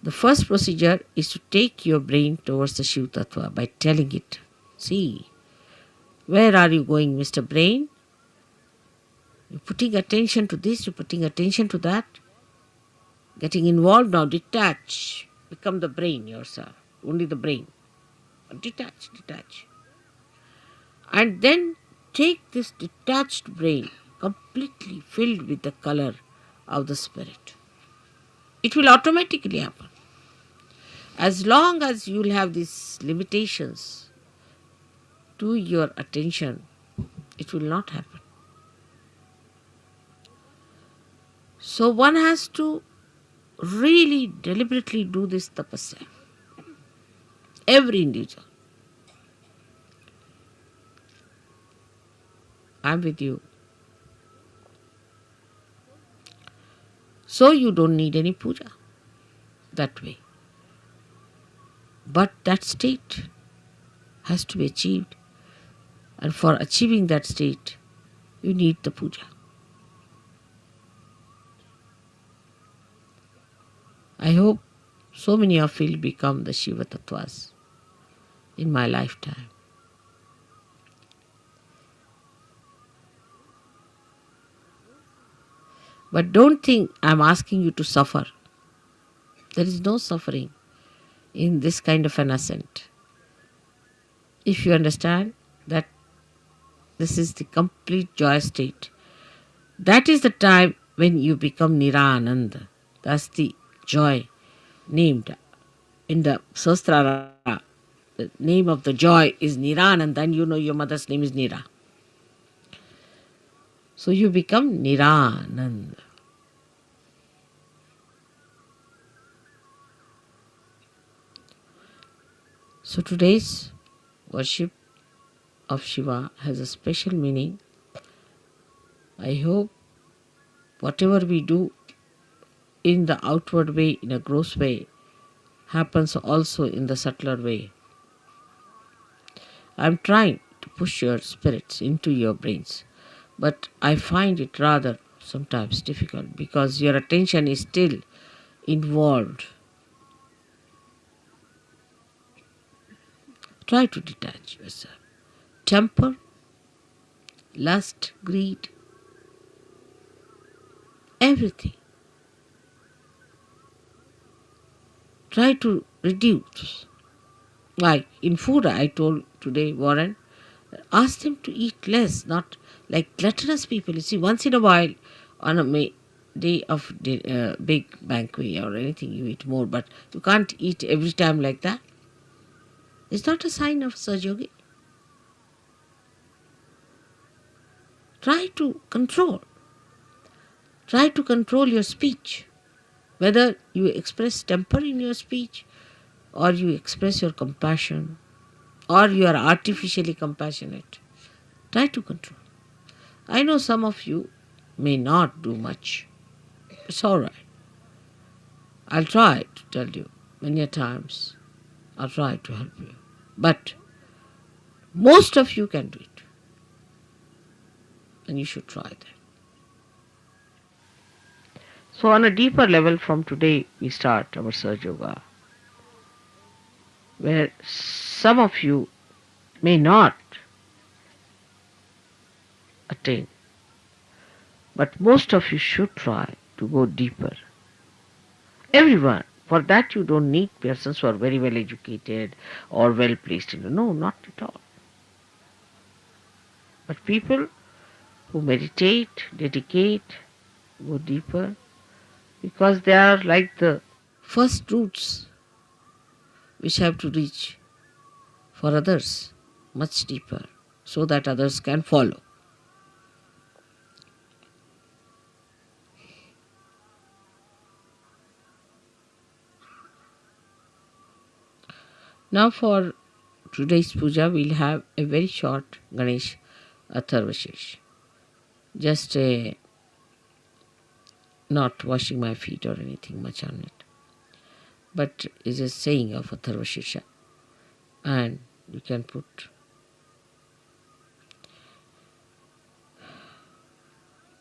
D: The first procedure is to take your brain towards the Shiva Tattva by telling it, see, where are you going, Mr. Brain? You're putting attention to this, you're putting attention to that. Getting involved now, detach. Become the brain yourself, only the brain. Detach. And then take this detached brain, completely filled with the color of the Spirit. It will automatically happen. As long as you will have these limitations to your attention, it will not happen. So one has to really deliberately do this tapasya. Every individual. I am with you. So you don't need any puja that way. But that state has to be achieved. And for achieving that state, you need the puja. I hope so many of you will become the Shiva Tattvas in my lifetime. But don't think I'm asking you to suffer. There is no suffering in this kind of an ascent. If you understand that this is the complete joy state, that is the time when you become Nirananda. That's the joy named in the Sahasrara. The name of the joy is Nirananda, and you know your mother's name is Nira. So you become Nirananda. So today's worship of Shiva has a special meaning. I hope whatever we do in the outward way, in a gross way, happens also in the subtler way. I am trying to push your spirits into your brains, but I find it rather sometimes difficult because your attention is still involved. Try to detach yourself. Temper, lust, greed, everything. Try to reduce. Like in food, I told today, Warren, ask them to eat less, not like gluttonous people. You see, once in a while, on a day of big banquet or anything, you eat more, but you can't eat every time like that. It's not a sign of Sahaja. Try to control. Try to control your speech. Whether you express temper in your speech, or you express your compassion, or you are artificially compassionate. Try to control. I know some of you may not do much. It's all right. I'll try to tell you many times. I'll try to help you. But most of you can do it. And you should try that. So on a deeper level from today, we start our Sahaja Yoga, where some of you may not attain, but most of you should try to go deeper. Everyone. For that you don't need persons who are very well educated or well placed. No, not at all. But people who meditate, dedicate, go deeper, because they are like the first roots which have to reach for others much deeper, so that others can follow. Now for today's puja, we'll have a very short Ganesh Atharvashesh. Just a not washing my feet or anything much on it. But it's a saying of Atharva Shisha. And you can put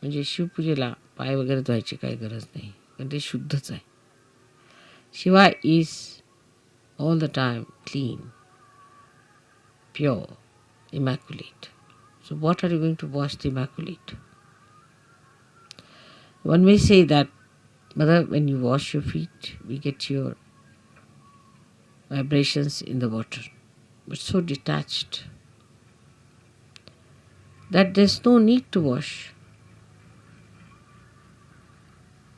D: म्हणजे शिवपूजेला पाय वगैरे धुवायची काही गरज नाही, कारण ते शुद्धच आहे. Shiva is all the time clean, pure, immaculate. So what are you going to wash the immaculate? One may say that, Mother, when you wash your feet, we get your vibrations in the water, but so detached that there's no need to wash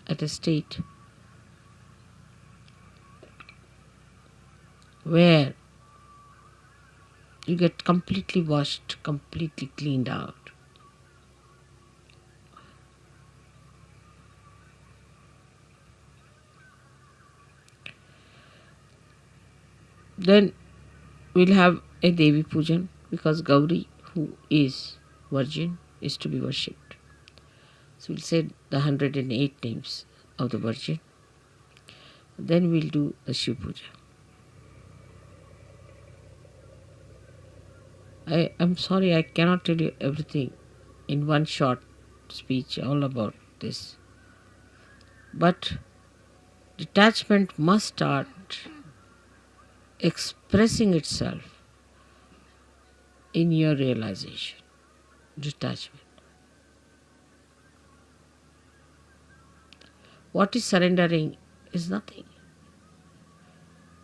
D: at a state where you get completely washed, completely cleaned out. Then we'll have a Devi Pujan, because Gauri, who is virgin, is to be worshipped. So we'll say the 108 names of the Virgin. Then we'll do the Shiv Puja. I'm sorry, I cannot tell you everything in one short speech all about this. But detachment must start expressing itself in your realization. Detachment. What is surrendering is nothing.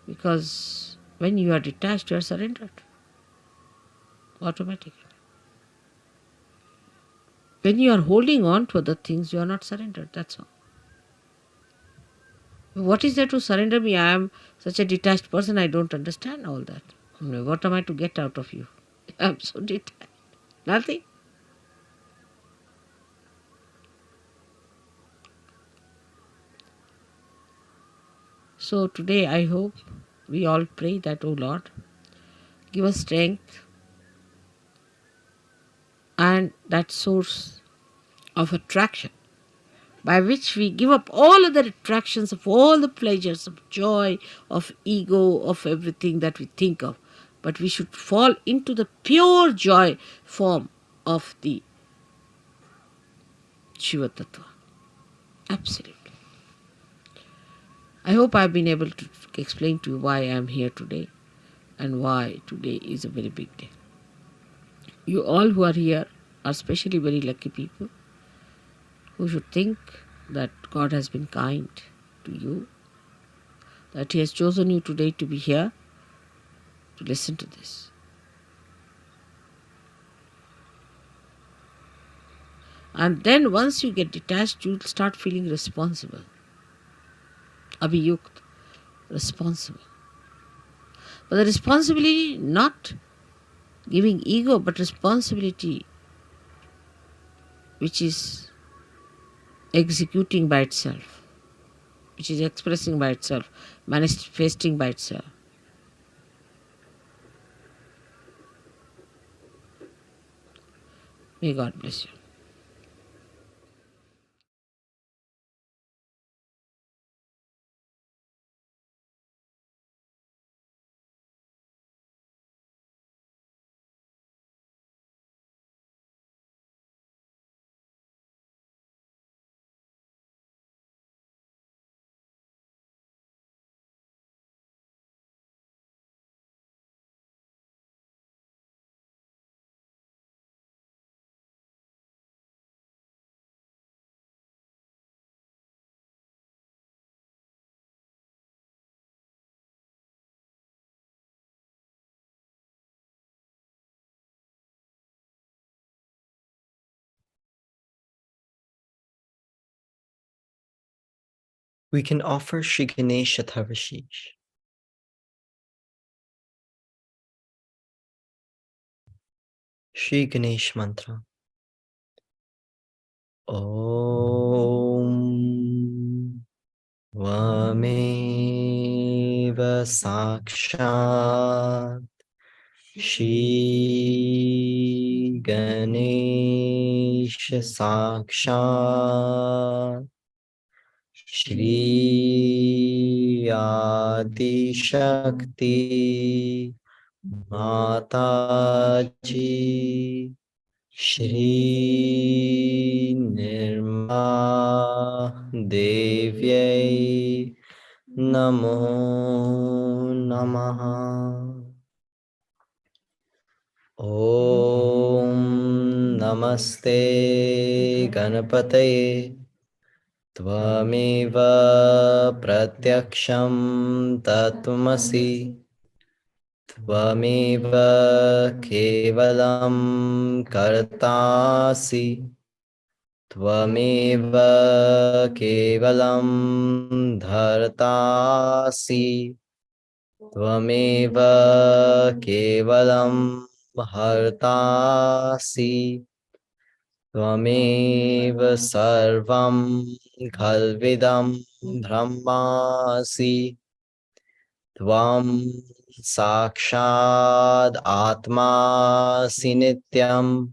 D: Because when you are detached, you are surrendered. Automatically. When you are holding on to other things, you are not surrendered. That's all. What is there to surrender me? I am such a detached person, I don't understand all that. What am I to get out of you? I am so detached. Nothing. So today I hope we all pray that, O Lord, give us strength and that source of attraction by which we give up all other attractions of all the pleasures of joy, of ego, of everything that we think of. But we should fall into the pure joy form of the Shiva Tattva. Absolutely. I hope I have been able to explain to you why I am here today and why today is a very big day. You all who are here are especially very lucky people who should think that God has been kind to you, that He has chosen you today to be here to listen to this. And then once you get detached, you'll start feeling responsible. Abhiyukt, responsible. But the responsibility not giving ego, but responsibility which is executing by itself, which is expressing by itself, manifesting by itself. May God bless you.
A: We can offer Shri Ganesha Thavashish. Shri Ganesh Mantra. Om Vameva Sakshat Shri Ganesha Sakshat Shri Adi Mata Ji, Shri Nirma Devyai Namo Namaha. Om Namaste Ganapataye Tvameva Pratyaksham Tatmasi Tvameva Kevalam Kartasi Tvameva Kevalam Dhartasi Tvameva Kevalam Hartasi Tvameva Sarvam Khalvidam Brahmasi Tvam Sakshad Atma Sinityam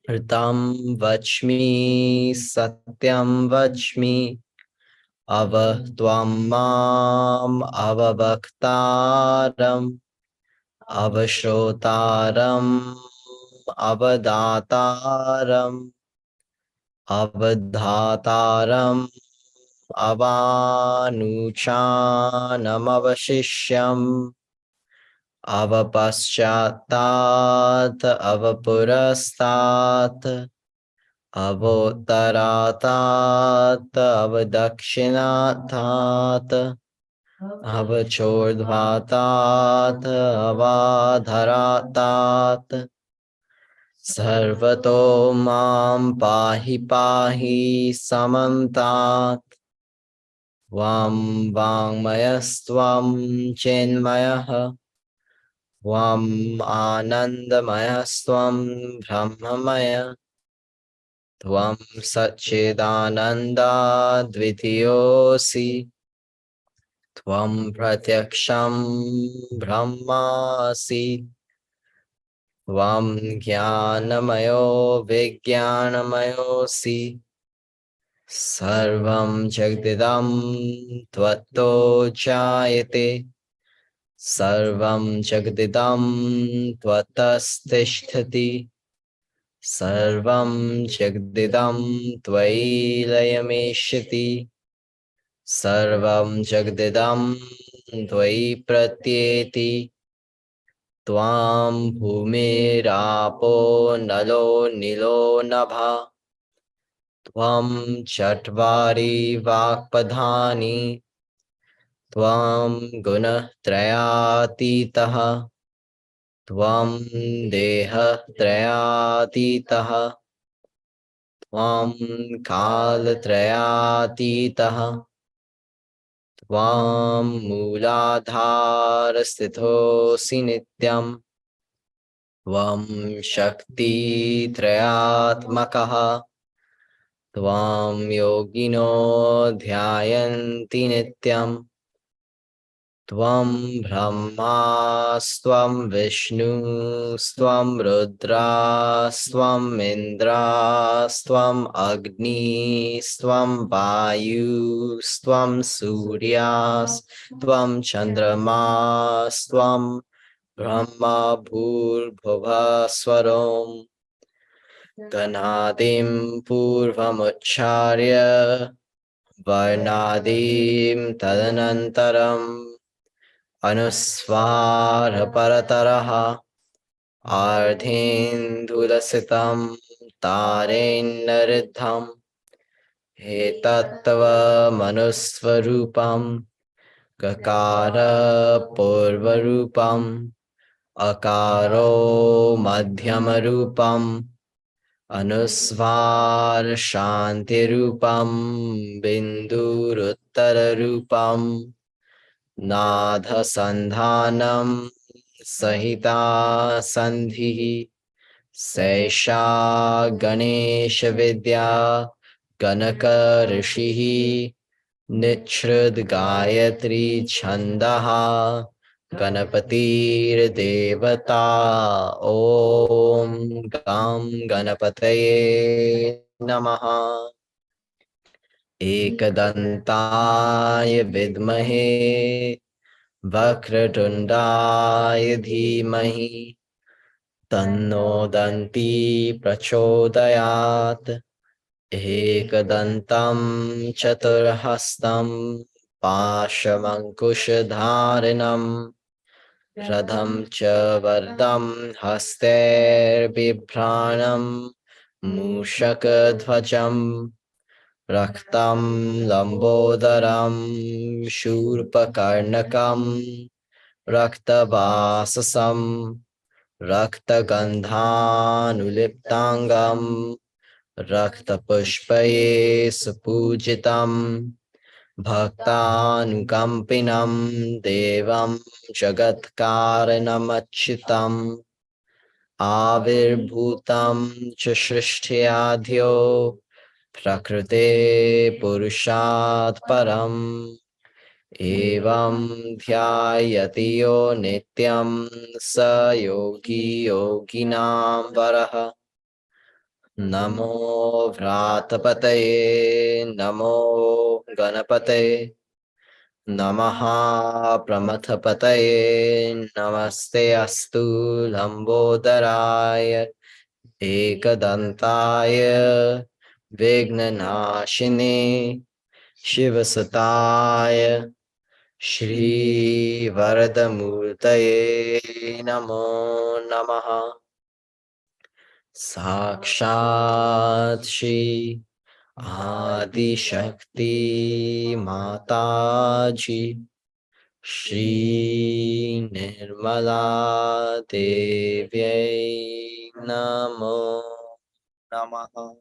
A: Ritam Vachmi Satyam Vachmi Avatvam Mam Avavaktaram Avashrotaram Avadataram Avadhataram Avanuchanam Avashishyam Avapaschattat Avapurastat Avotaratat Avadakshinatat Avachordhvatat Avadharatat Sarvato Mam Pahi Pahi Samantat Vam Vangmayastvam Chenmayah Vam Anandamayastvam Brahmamaya Tvam Satchidananda Dvitiyosi Tvam Pratyaksham Brahmasi Tvam Jnanamayo Vijnanamayosi Sarvam Jagdidam Tvato Jayate Sarvam Jagdidam Tvatastishtati Sarvam Jagdidam Tvai Layameshati Sarvam Jagdidam Tvai Pratyeti Tvam Bhumirapo Nalo Nilo Nabha Tvam Chatvari Vakpadhani Tvam Gunatrayatitaha Tvam Deha Trayatitaha Tvam Kalatrayatitaha Tvam Mooladharasthitosi Nityam Tvam Shakti Trayatmakaha Tvam Yogino Dhyayanti Nityam Tvam Brahmasvam Vishnusvam Rudrasvam Indrasvam Agnisvam Vayusvam Suryasvam Chandramasvam Brahma Bhur-Bhuvaswaram Ganadim Purvamucharya Varnadim Tadanantaram Anusvara Parataraha Ardhendulasitam Tarennaridham Hetattva Manusvarupam Kakara Purvarupam Akaro Madhyamarupam Anusvar Shantirupam Binduruttararupam Nadha Sandhanam Sahita Sandhi Sesha Ganesha Vidya Ganaka Rishihi Nichrud Gayatri Chandaha Ganapatir Devata Om Gam Ganapataye Namaha एकदन्ताय विद्महे वक्रतुण्डाय धीमहि तन्नो दन्ती प्रचोदयात् एकदन्तं चतुर्हस्तं पाशमङ्कुशधारिणम् रथं च वरदं हस्तैर्बिभ्राणं मूषकध्वजम् रक्तं लम्बोदरं शूर्पकर्णकं रक्तवाससं रक्तगन्धानुलिप्ताङ्गं रक्तपुष्पये सुपूजितं भक्तानुकम्पिनं देवं जगत्कारणमच्युतम् आविर्भूतं च सृष्ट्याद्यो प्रकृते पुरुषात् परम् एवं ध्यायति यो नित्यं स योगी योगिनां वरः नमो व्रातपतये नमो गणपतये नमः प्रमथपतये नमस्ते अस्तु लम्बोदराय एकदन्ताय विघ्ननाशिने शिवसुताय श्रीवरदमूर्तये नमो नमः साक्षात् श्री आदिशक्ति माताजी श्री निर्मला देव्यै नमो नमः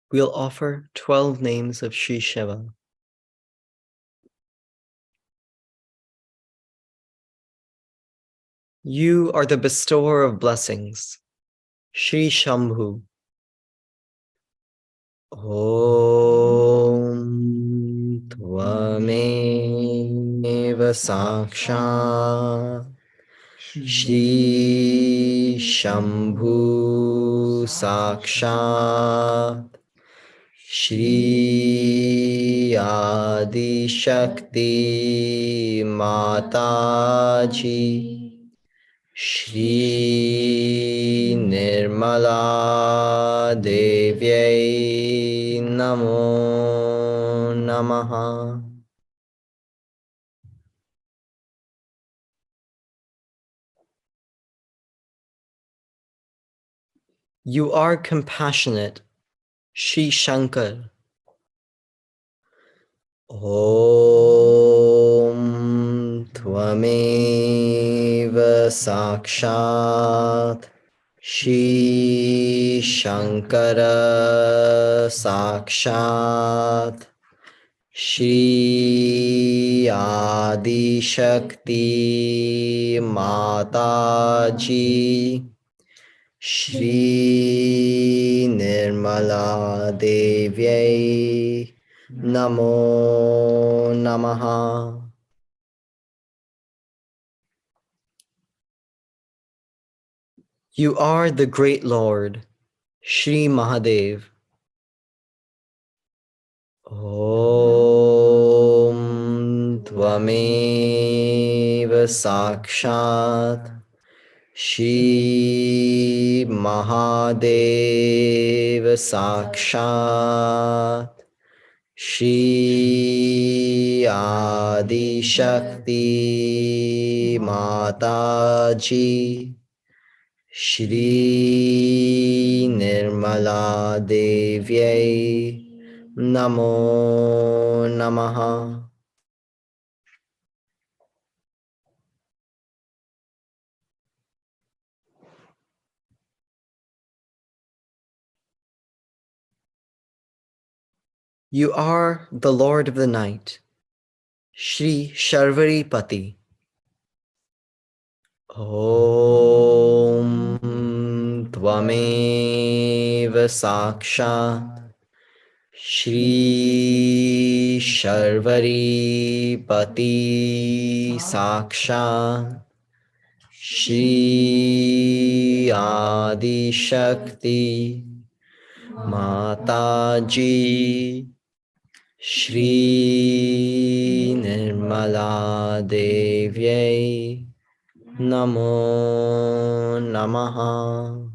A: We'll offer 12 names of Sri Shiva. You are the bestower of blessings, Sri Shambhu. Om Tvameva Sakshat Shri Shambhu Sakshat Shri Adi Shakti Mataji Shri Nirmala Devyai Namo Namaha. You are compassionate, Shri Shankar. Om Tvameva Sakshat Shri Shankara Sakshat Shri Adi Shakti Mataji Shri Nirmala Devyai Namo Namaha. You are the great Lord, Shri Mahadev. Om Tvameva Sakshat Shri Mahadev Sakshat Shri Adi Shakti Mata Ji, Shri Nirmala Devyai Namo Namaha. You are the Lord of the Night, Shri Sharvari Pati. Om Tvameva Sakshat Shri Sharvari Pati Sakshat Shri Adi Shakti Mataji Shri Nirmala Devyai Namo Namaha.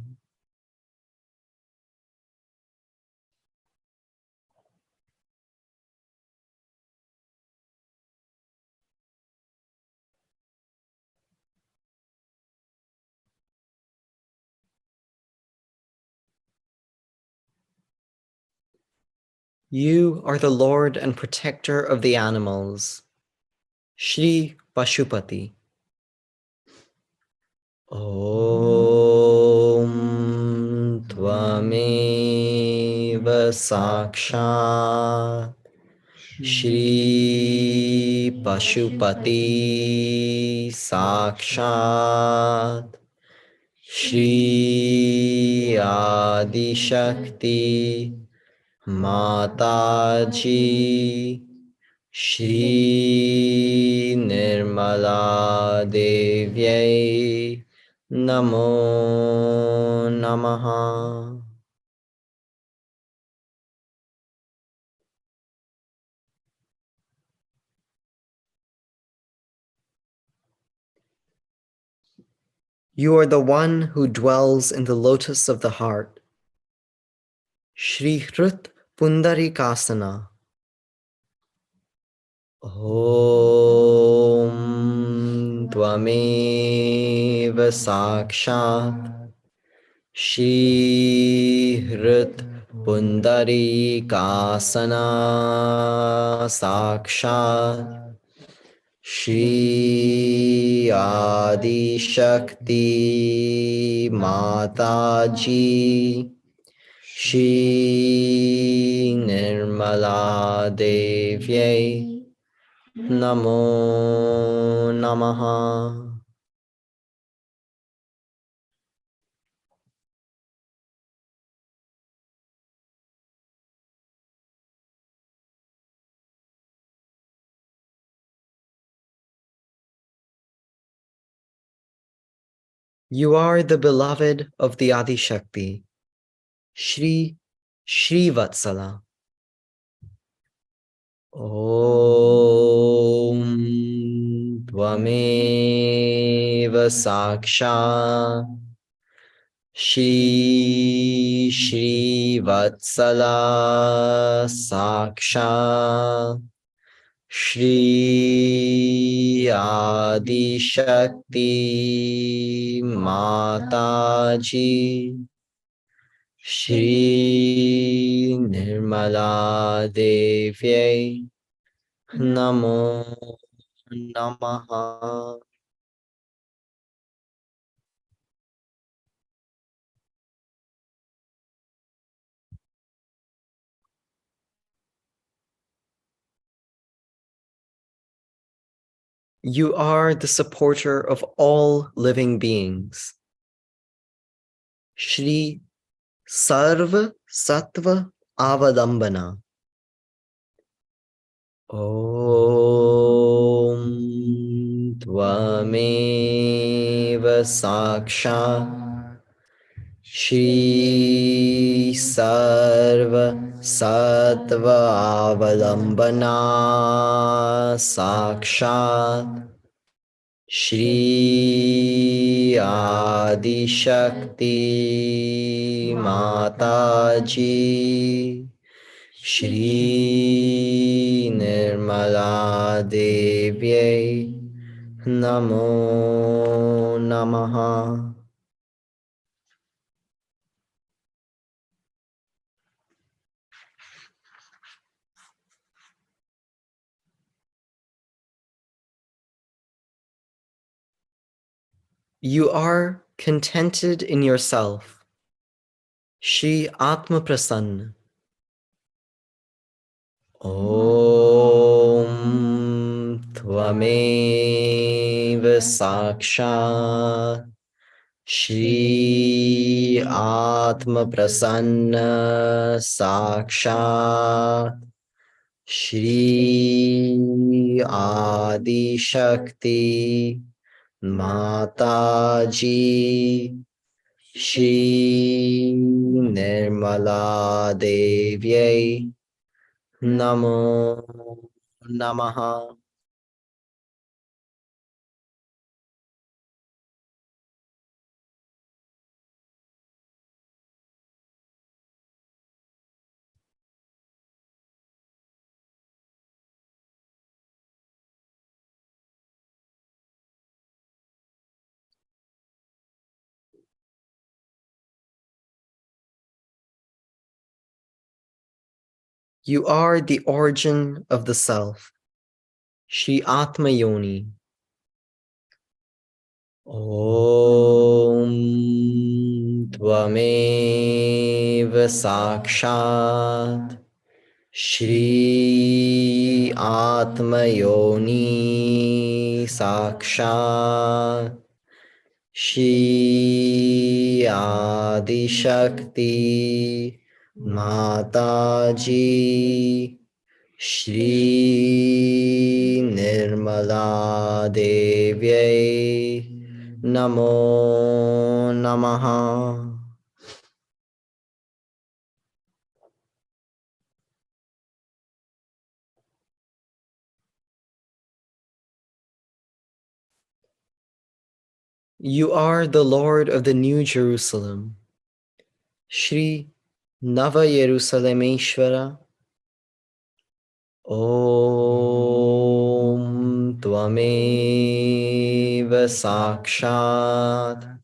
A: You are the Lord and protector of the animals, Shri Pashupati. Om Tvameva Sakshat Shri Pashupati Sakshat Shri Adi Shakti Mataji Shri Nirmala Devyai Namo Namaha. You are the one who dwells in the lotus of the heart, Shri Hrut Pundarikasana. Om Tvameva Sakshat Shri Hrut Pundarikasana Sakshat Shri Adi Shakti Mataji Shri Nirmala Devyai Namo Namaha. You are the beloved of the Adi Shakti, Shri Vatsala. Om Tvameva Sakshat Shri Vatsala Sakshat Shri Adi Shakti Mataji Shri Nirmala Devyai Namo Namaha. You are the supporter of all living beings. Shri Sarva Sattva Avadambana. Om Tvameva Sakshat Shri Sarva Sattva Avalambana Sakshat Shri Adi Shakti Mataji Shri Devyai Namo Namaha. You are contented in yourself. Shri Atma Prasanna. Om Tvameva Sakshat Shri Atma Prasanna Sakshat Shri Adi Shakti Mataji Shri Nirmala Devyai Namo Namaha. You are the origin of the self. Shri Atma Yoni. Om Tvameva Sakshat Shri Atma Yoni Sakshat Shri Adi Shakti Mataji Shri Nirmala Devyai Namo Namaha. You are the Lord of the New Jerusalem. Shri Nava Yerusalemeshwara. Om Tvameva Sakshat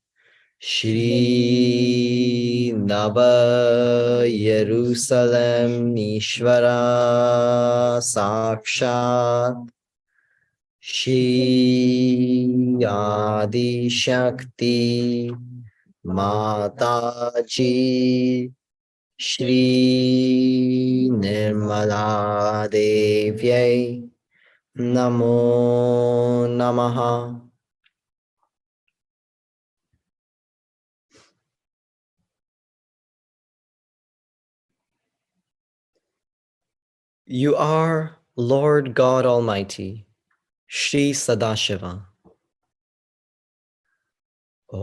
A: Shri Nava Yerusalem Ishvara Sakshat Shri Adi Shakti Mataji Shri Nirmala Devyai Namo Namaha. You are Lord God Almighty, Shri Sadashiva. Om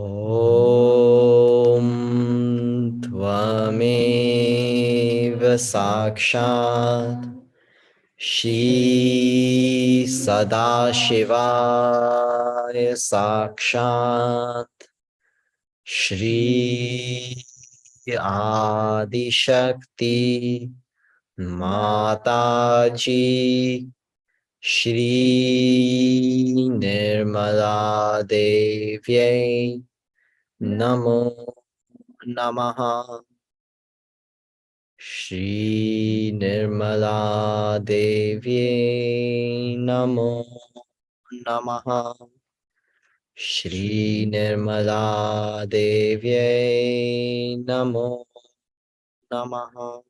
A: Tvameva Sakshat Shri Sadashivaya Sakshat Shri Adi Shakti Mataji Shri Nirmala Devyai Namo Namaha. Shri Nirmala Devyai Namo Namaha. Shri Nirmala Devyai Namo Namaha.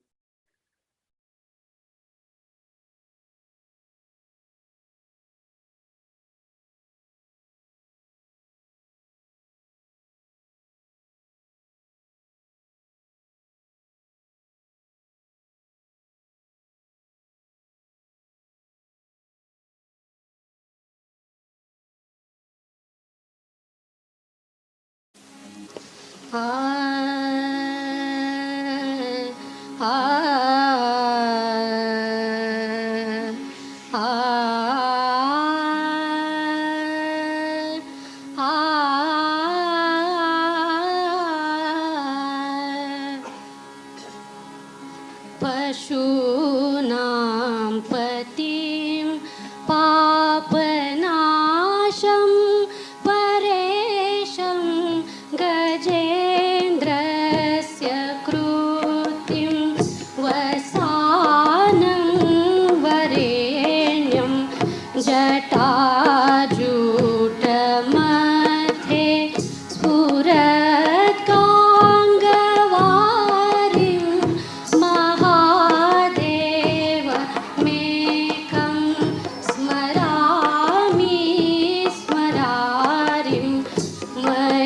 B: पशूनां पतिं पा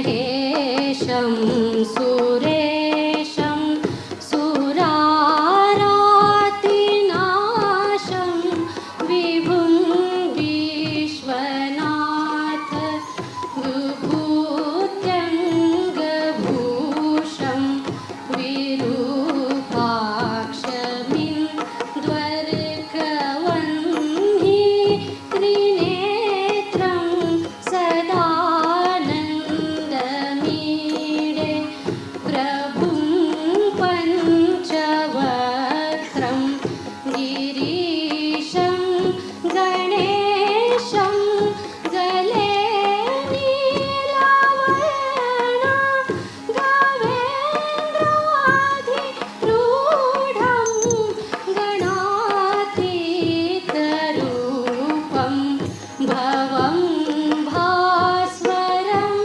E: महेशं सुरेशं सुरारातिनाशं विभुं विश्वनाथ विभूत्यङ्गभूषं विरूपाक्षमिन्द्वर्कवह्नि त्रिनेत्रं सदानन्दमीडे प्रभुं पञ्चवक्त्रं गिरीशं गणेशं गले नीलवर्णा गवेन्द्राधिरूढं गणातीतरूपं भवं भास्वरं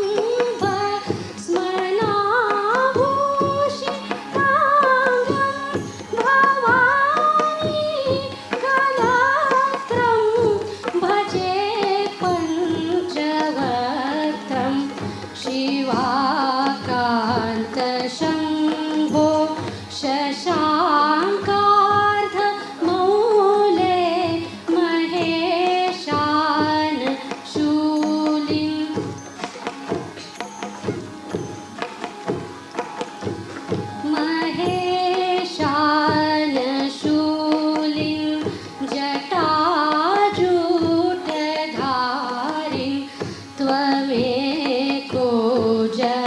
E: भस्मनाभूषिताङ्गं भवानी कलत्रं भजे पञ्चवक्त्रं शिवाकान्तशम्भो शशाङ्कार्धमौले महेशान शूलिं महेशानशूलिं जटाजूटधारिं त्वमेको जगत्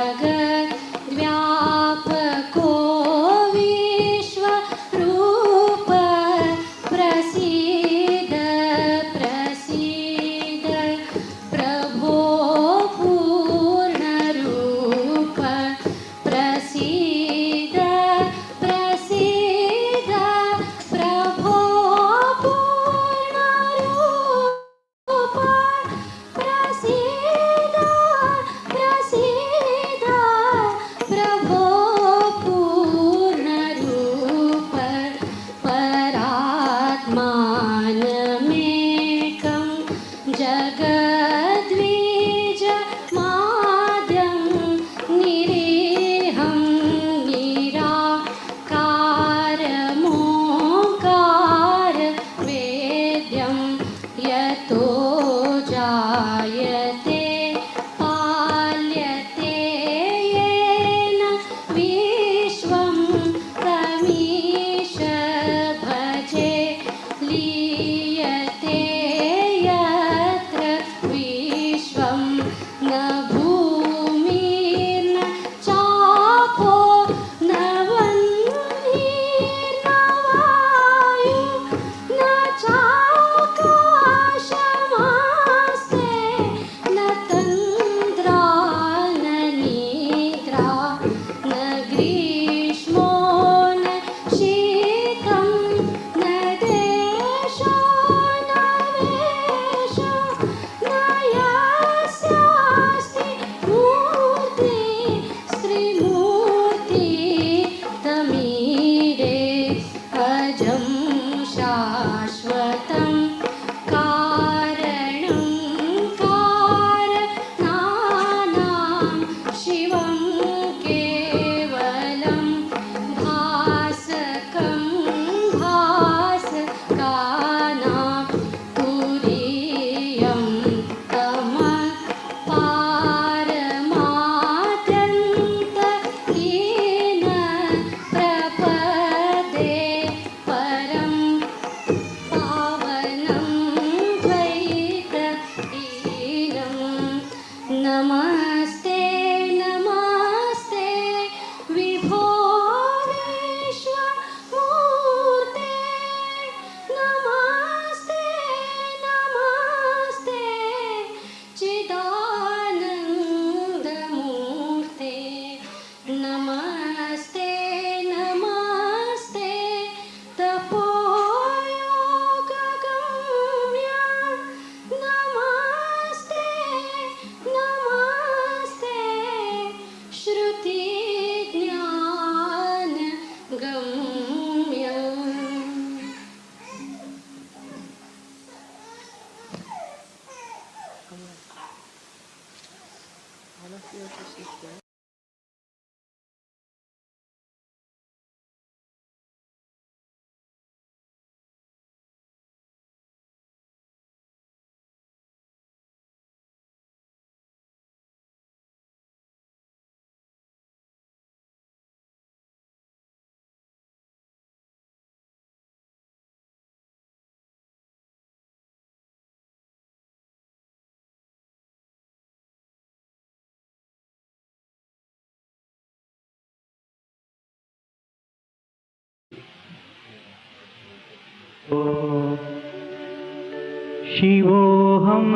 F: शिवोऽहं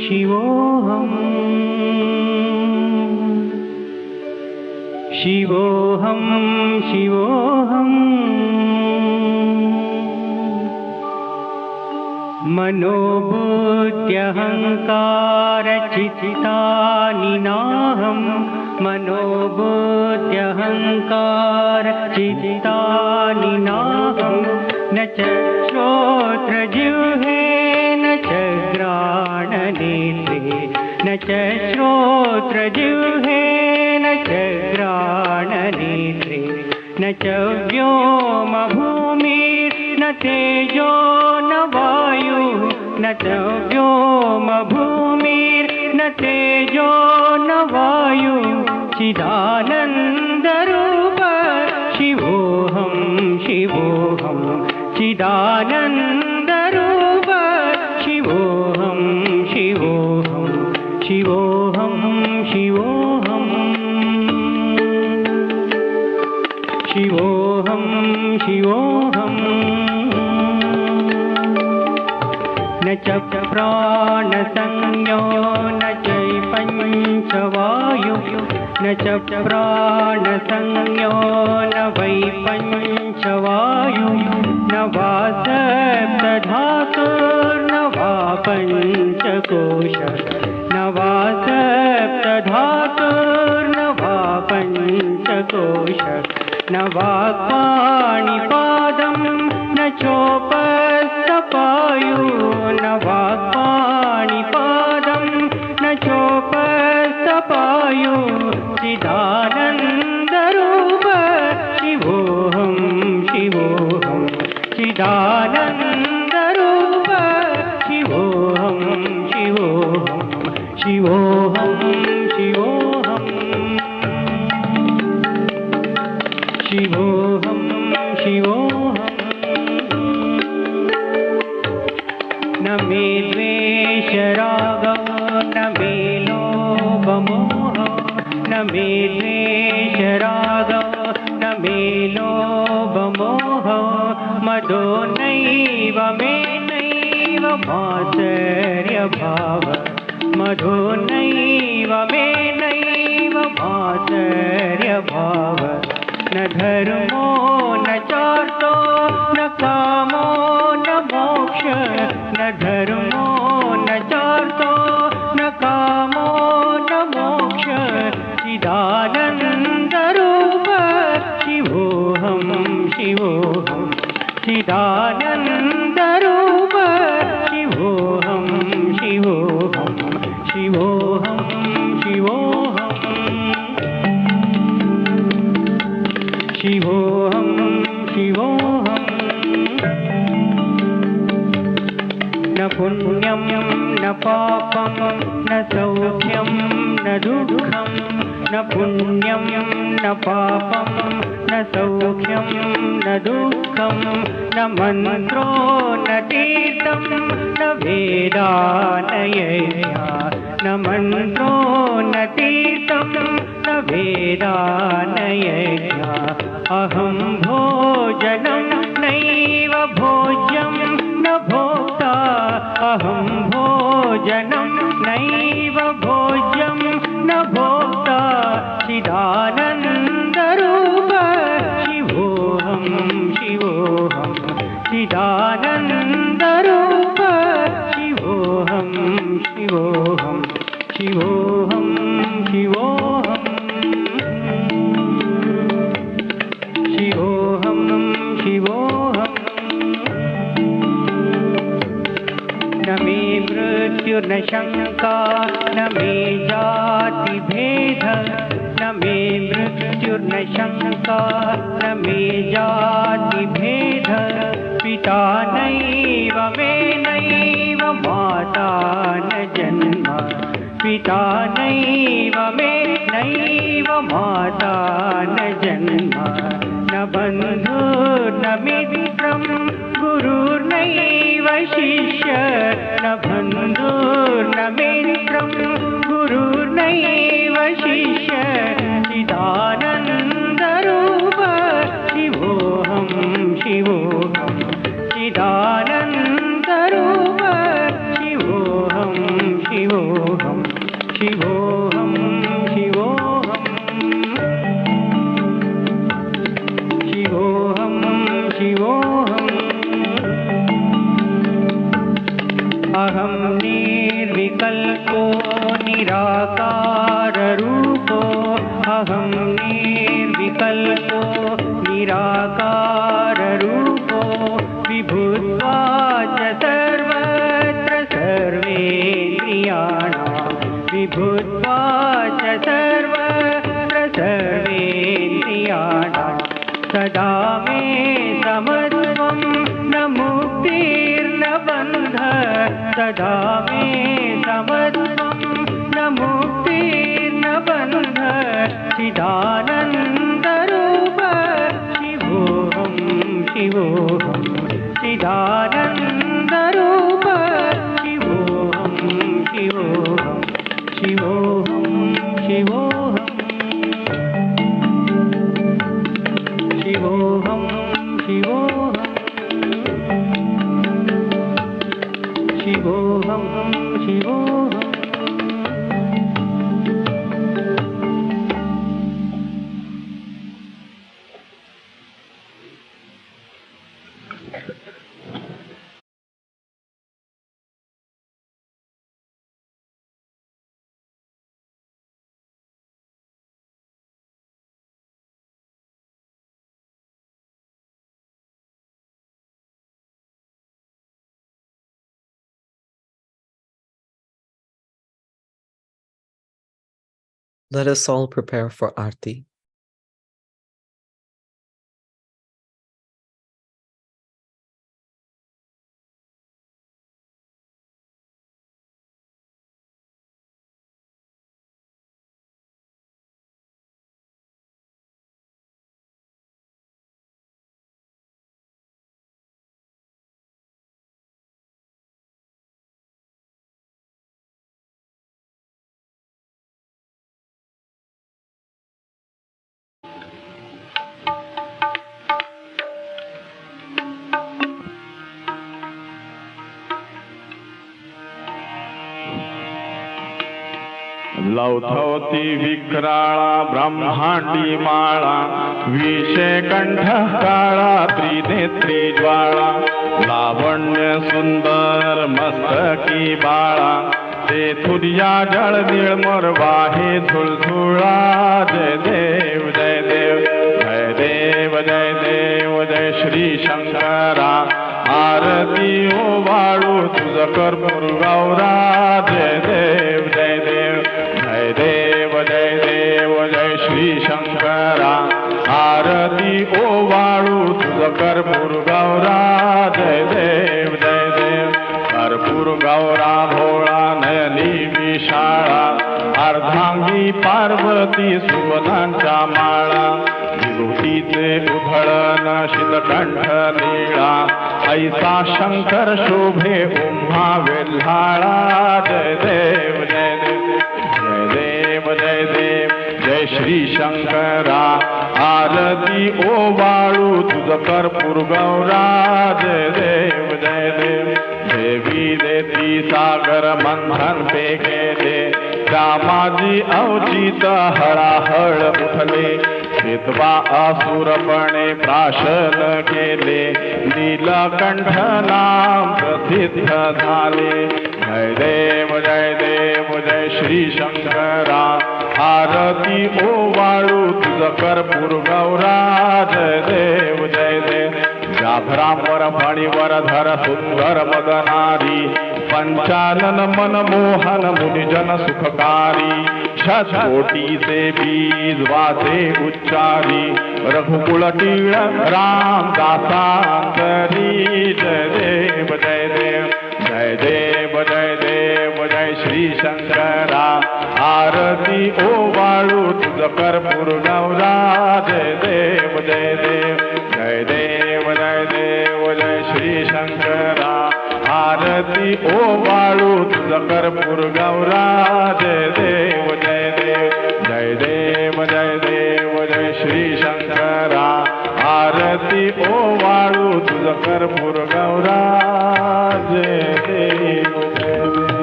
F: शिवोऽहं शिवोऽहं शिवोऽहं मनोबुद्ध्यहङ्कारचित्तानि नाहं मनोबुद्ध्यहङ्कारचित्तानि नाहं न च श्रोत्रजिह्वे न च घ्राणनेत्रे न च श्रोत्रजिह्वे न च घ्राणनेत्रे न च व्योमभूमिर्न तेजो न वायुः न च व्योमभूमिर्न तेजो न वायुः चिदानन्दरूप शिवोऽहं शिवोऽहं चिदानन्दरूप शिवोऽहं शिवोऽहं शिवोऽहं शिवोऽहं शिवोऽहं शिवोऽहं न च प्राणसंज्ञो न च पञ्चवायुः न च प्राणसंज्ञो न वै पञ्चवायुः न वा सप्तधातुर्न वा पञ्चकोश न वा सप्तधातुर्न वा पञ्चकोश न वा पाणिपादं न चोपस्थपायुः न वा पाणिपादं न चोपस्थपायुः चिदानन्दरूप शिवोऽहं शिवोऽहं चिदानन्दरूप शिवोऽहं शिवोऽहं शिवोऽहं शिवोऽहं शिवोऽहं शिवोऽहं न मे द्वेषरागो न मे लोभमोहो न मे द्वेषरागो न मे लोभमोहो मदो नैव मे नैव मात्सर्यभाव मदो नैव मे नैव मात्सर्यभाव न धर्मो न चार्तो न कामो न मोक्ष न धर्मो न चार्तो न कामो न मोक्ष चिदानन्दरूप शिवोऽहं शिवोऽहं चिदानन्दरूप शिवोऽहं शिवोऽहं शिवोऽहं शिवोऽहं शिवोऽहं शिवोऽहं न पुण्यं न पापं न सौख्यं न दुःखं न पुण्यं न पापं न सौख्यं न दुःखं न मन्त्रो न तीर्थं न वेदा न यज्ञा न मन्त्रो न तीर्थं न वेदा न यज्ञा अहं भोजनं नैव भोज्यं न भोक्ता अहं भोजनं नैव भोज्यं न भोक्ता चिदानन्दरूप शिवोऽहं शिवोऽहं चिदानन्दरूप शिवोऽहं शिवोऽहं शिवोऽहं शिवोऽहं शिवोऽहं शिवोऽहं न मे मृत्युर्न शङ्का न मे जातिभेदः न मे मृत्युर्न शङ्का न मे जातिभेद पिता नैव मे नैव माता न जन्म पिता नैव मे नैव माता न जन्म न बन्धुर्न मित्रं गुरुर्नैव शिष्य न बन्धुर्न मित्रं गुरुर्नैव शिष्य चिदानन्दरूप शिवोऽहं शिवोऽहं चिदानन्दरूप शिवोऽहं शिवोऽहं शिवोऽहं शिवोऽहं शिवोऽहं शिवोऽहम् अहं निर्विकल्पो निराकाररूपो अहं निर्विकल्पो निराकाररूपो विभुत्वा च सर्वत्र सर्वेन्द्रियाणां विभुत्वा च सर्वत्र सर्वेन्द्रियाणां सदा मे समत्वं न मुक्तिर्न बन्ध सदा मे समत्वं न मुक्तिर्न बन्ध चिदानन्दरूप शिवोऽहं शिवोऽहं चिदानन्दरूप शिवोऽहं शिवोऽहं शिवोऽहं शिवोऽहं शिवोऽहं शिवोऽहं शिवोऽहं शिवोऽहम्
A: Let us all prepare for Aarti.
G: लौथवती विक्राळा ब्रह्मांडी माळा विषे कंठ काळा त्रिनेत्री ज्वाळा लावण्य सुंदर मस्तकी बाळा ते तुर्या जळ निर्मर वाहे झुळझुळा जय देव जय देव जय देव जय देव जय श्री शंकरा आरती ओवाळू तुझ कर्पूर गौरा जय देव जय देव जय देव जय देव जय श्री शंकरा आरती ओवाळू तुझ कर्पूर गौरा जय देव जय देव कर्पूर गौरा भोळा नयनी विशाळा अर्धांगी पार्वती सुवनांच्या माळा विभूतीचे उधळण शीतकंठ नीळा ऐसा शंकर शोभे उम्हा वेल्हाळा जय देव जय देव जय देव जय देव जय श्री शंकरा आरती ओवाळू तुझ कर्पूर गौरा जय देव जय देव देवी देती सागर मंथन पे केले रामाजी अवचित हळाहळ उठले चितवा असुरपणे प्राशन केले नीलकंठ नाम प्रसिद्ध झाले जय देव जय श्री शंकरा आरती ओवाळू तुझ कर्पूर गौरा जय देव जाभरांवर फणीवर धर सुंदर मदनारी पंचानन मनमोहन मुनिजन सुखकारी शतकोटीचे बीज वाचे उच्चारी रघुकुळ टीळ राम दासांतरी जय देव जय देव जय देव जय देव जय श्री शंकरा आरती ओवाळू तुझ कर्पूर गौरा जय देव जय देव जय देव जय देव जय श्री शंकरा आरती ओवाळू तुझ कर्पूर गौरा जय देव जय देव जय देव जय देव जय श्री शंकरा आरती ओवाळू तुझ कर्पूर गौरा जय देव जय देव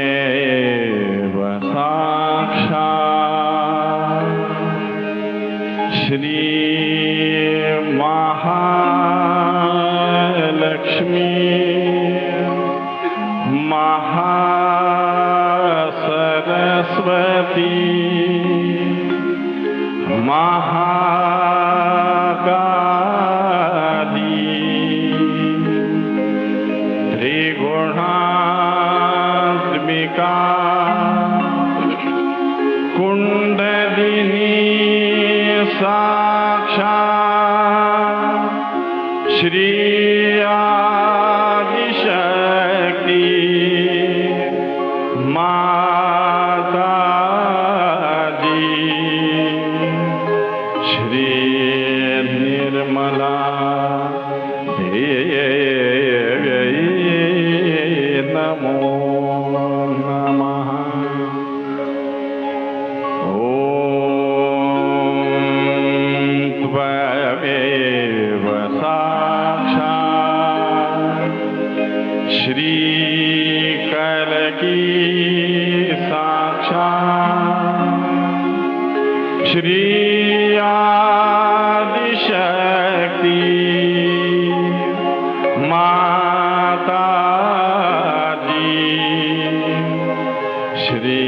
G: त्वमेव साक्षात् श्री महालक्ष्मी महासरस्वती त्रिगुणात्मिका कुंडलिनी साक्षात् श्री आदिशक्ती माताजी श्री निर्मला नमो नमः ॐ त्वमेव साक्षात् श्रीकलकी साक्षात् श्री आदिशक्ती माताजी श्री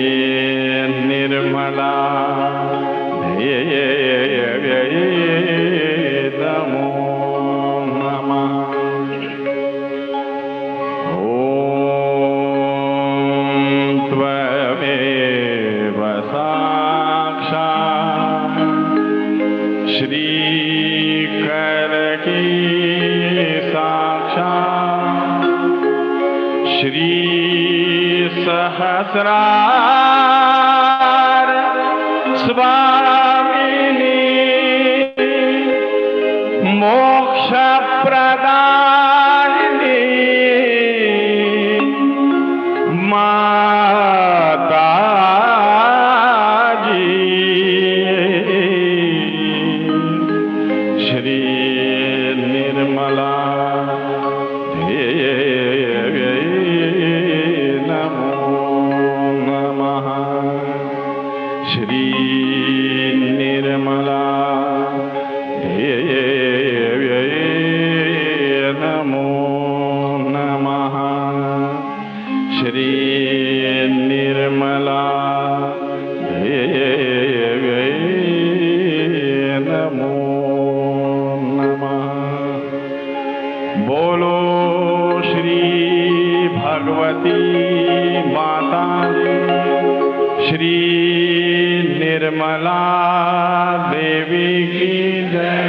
G: निर्मला नमो नमः ॐ त्वमेव साक्षात् श्रीकरकी साक्षात् श्री सहस्रार स्वामिनी मोक्ष प्रदायिनी माताजी श्री निर्मला नमो नमः श्री निर्मला नमो नमः श्री निर्मला नमो नमः बोलो श्री भगवती माता श्री निर्मला देवी की जय।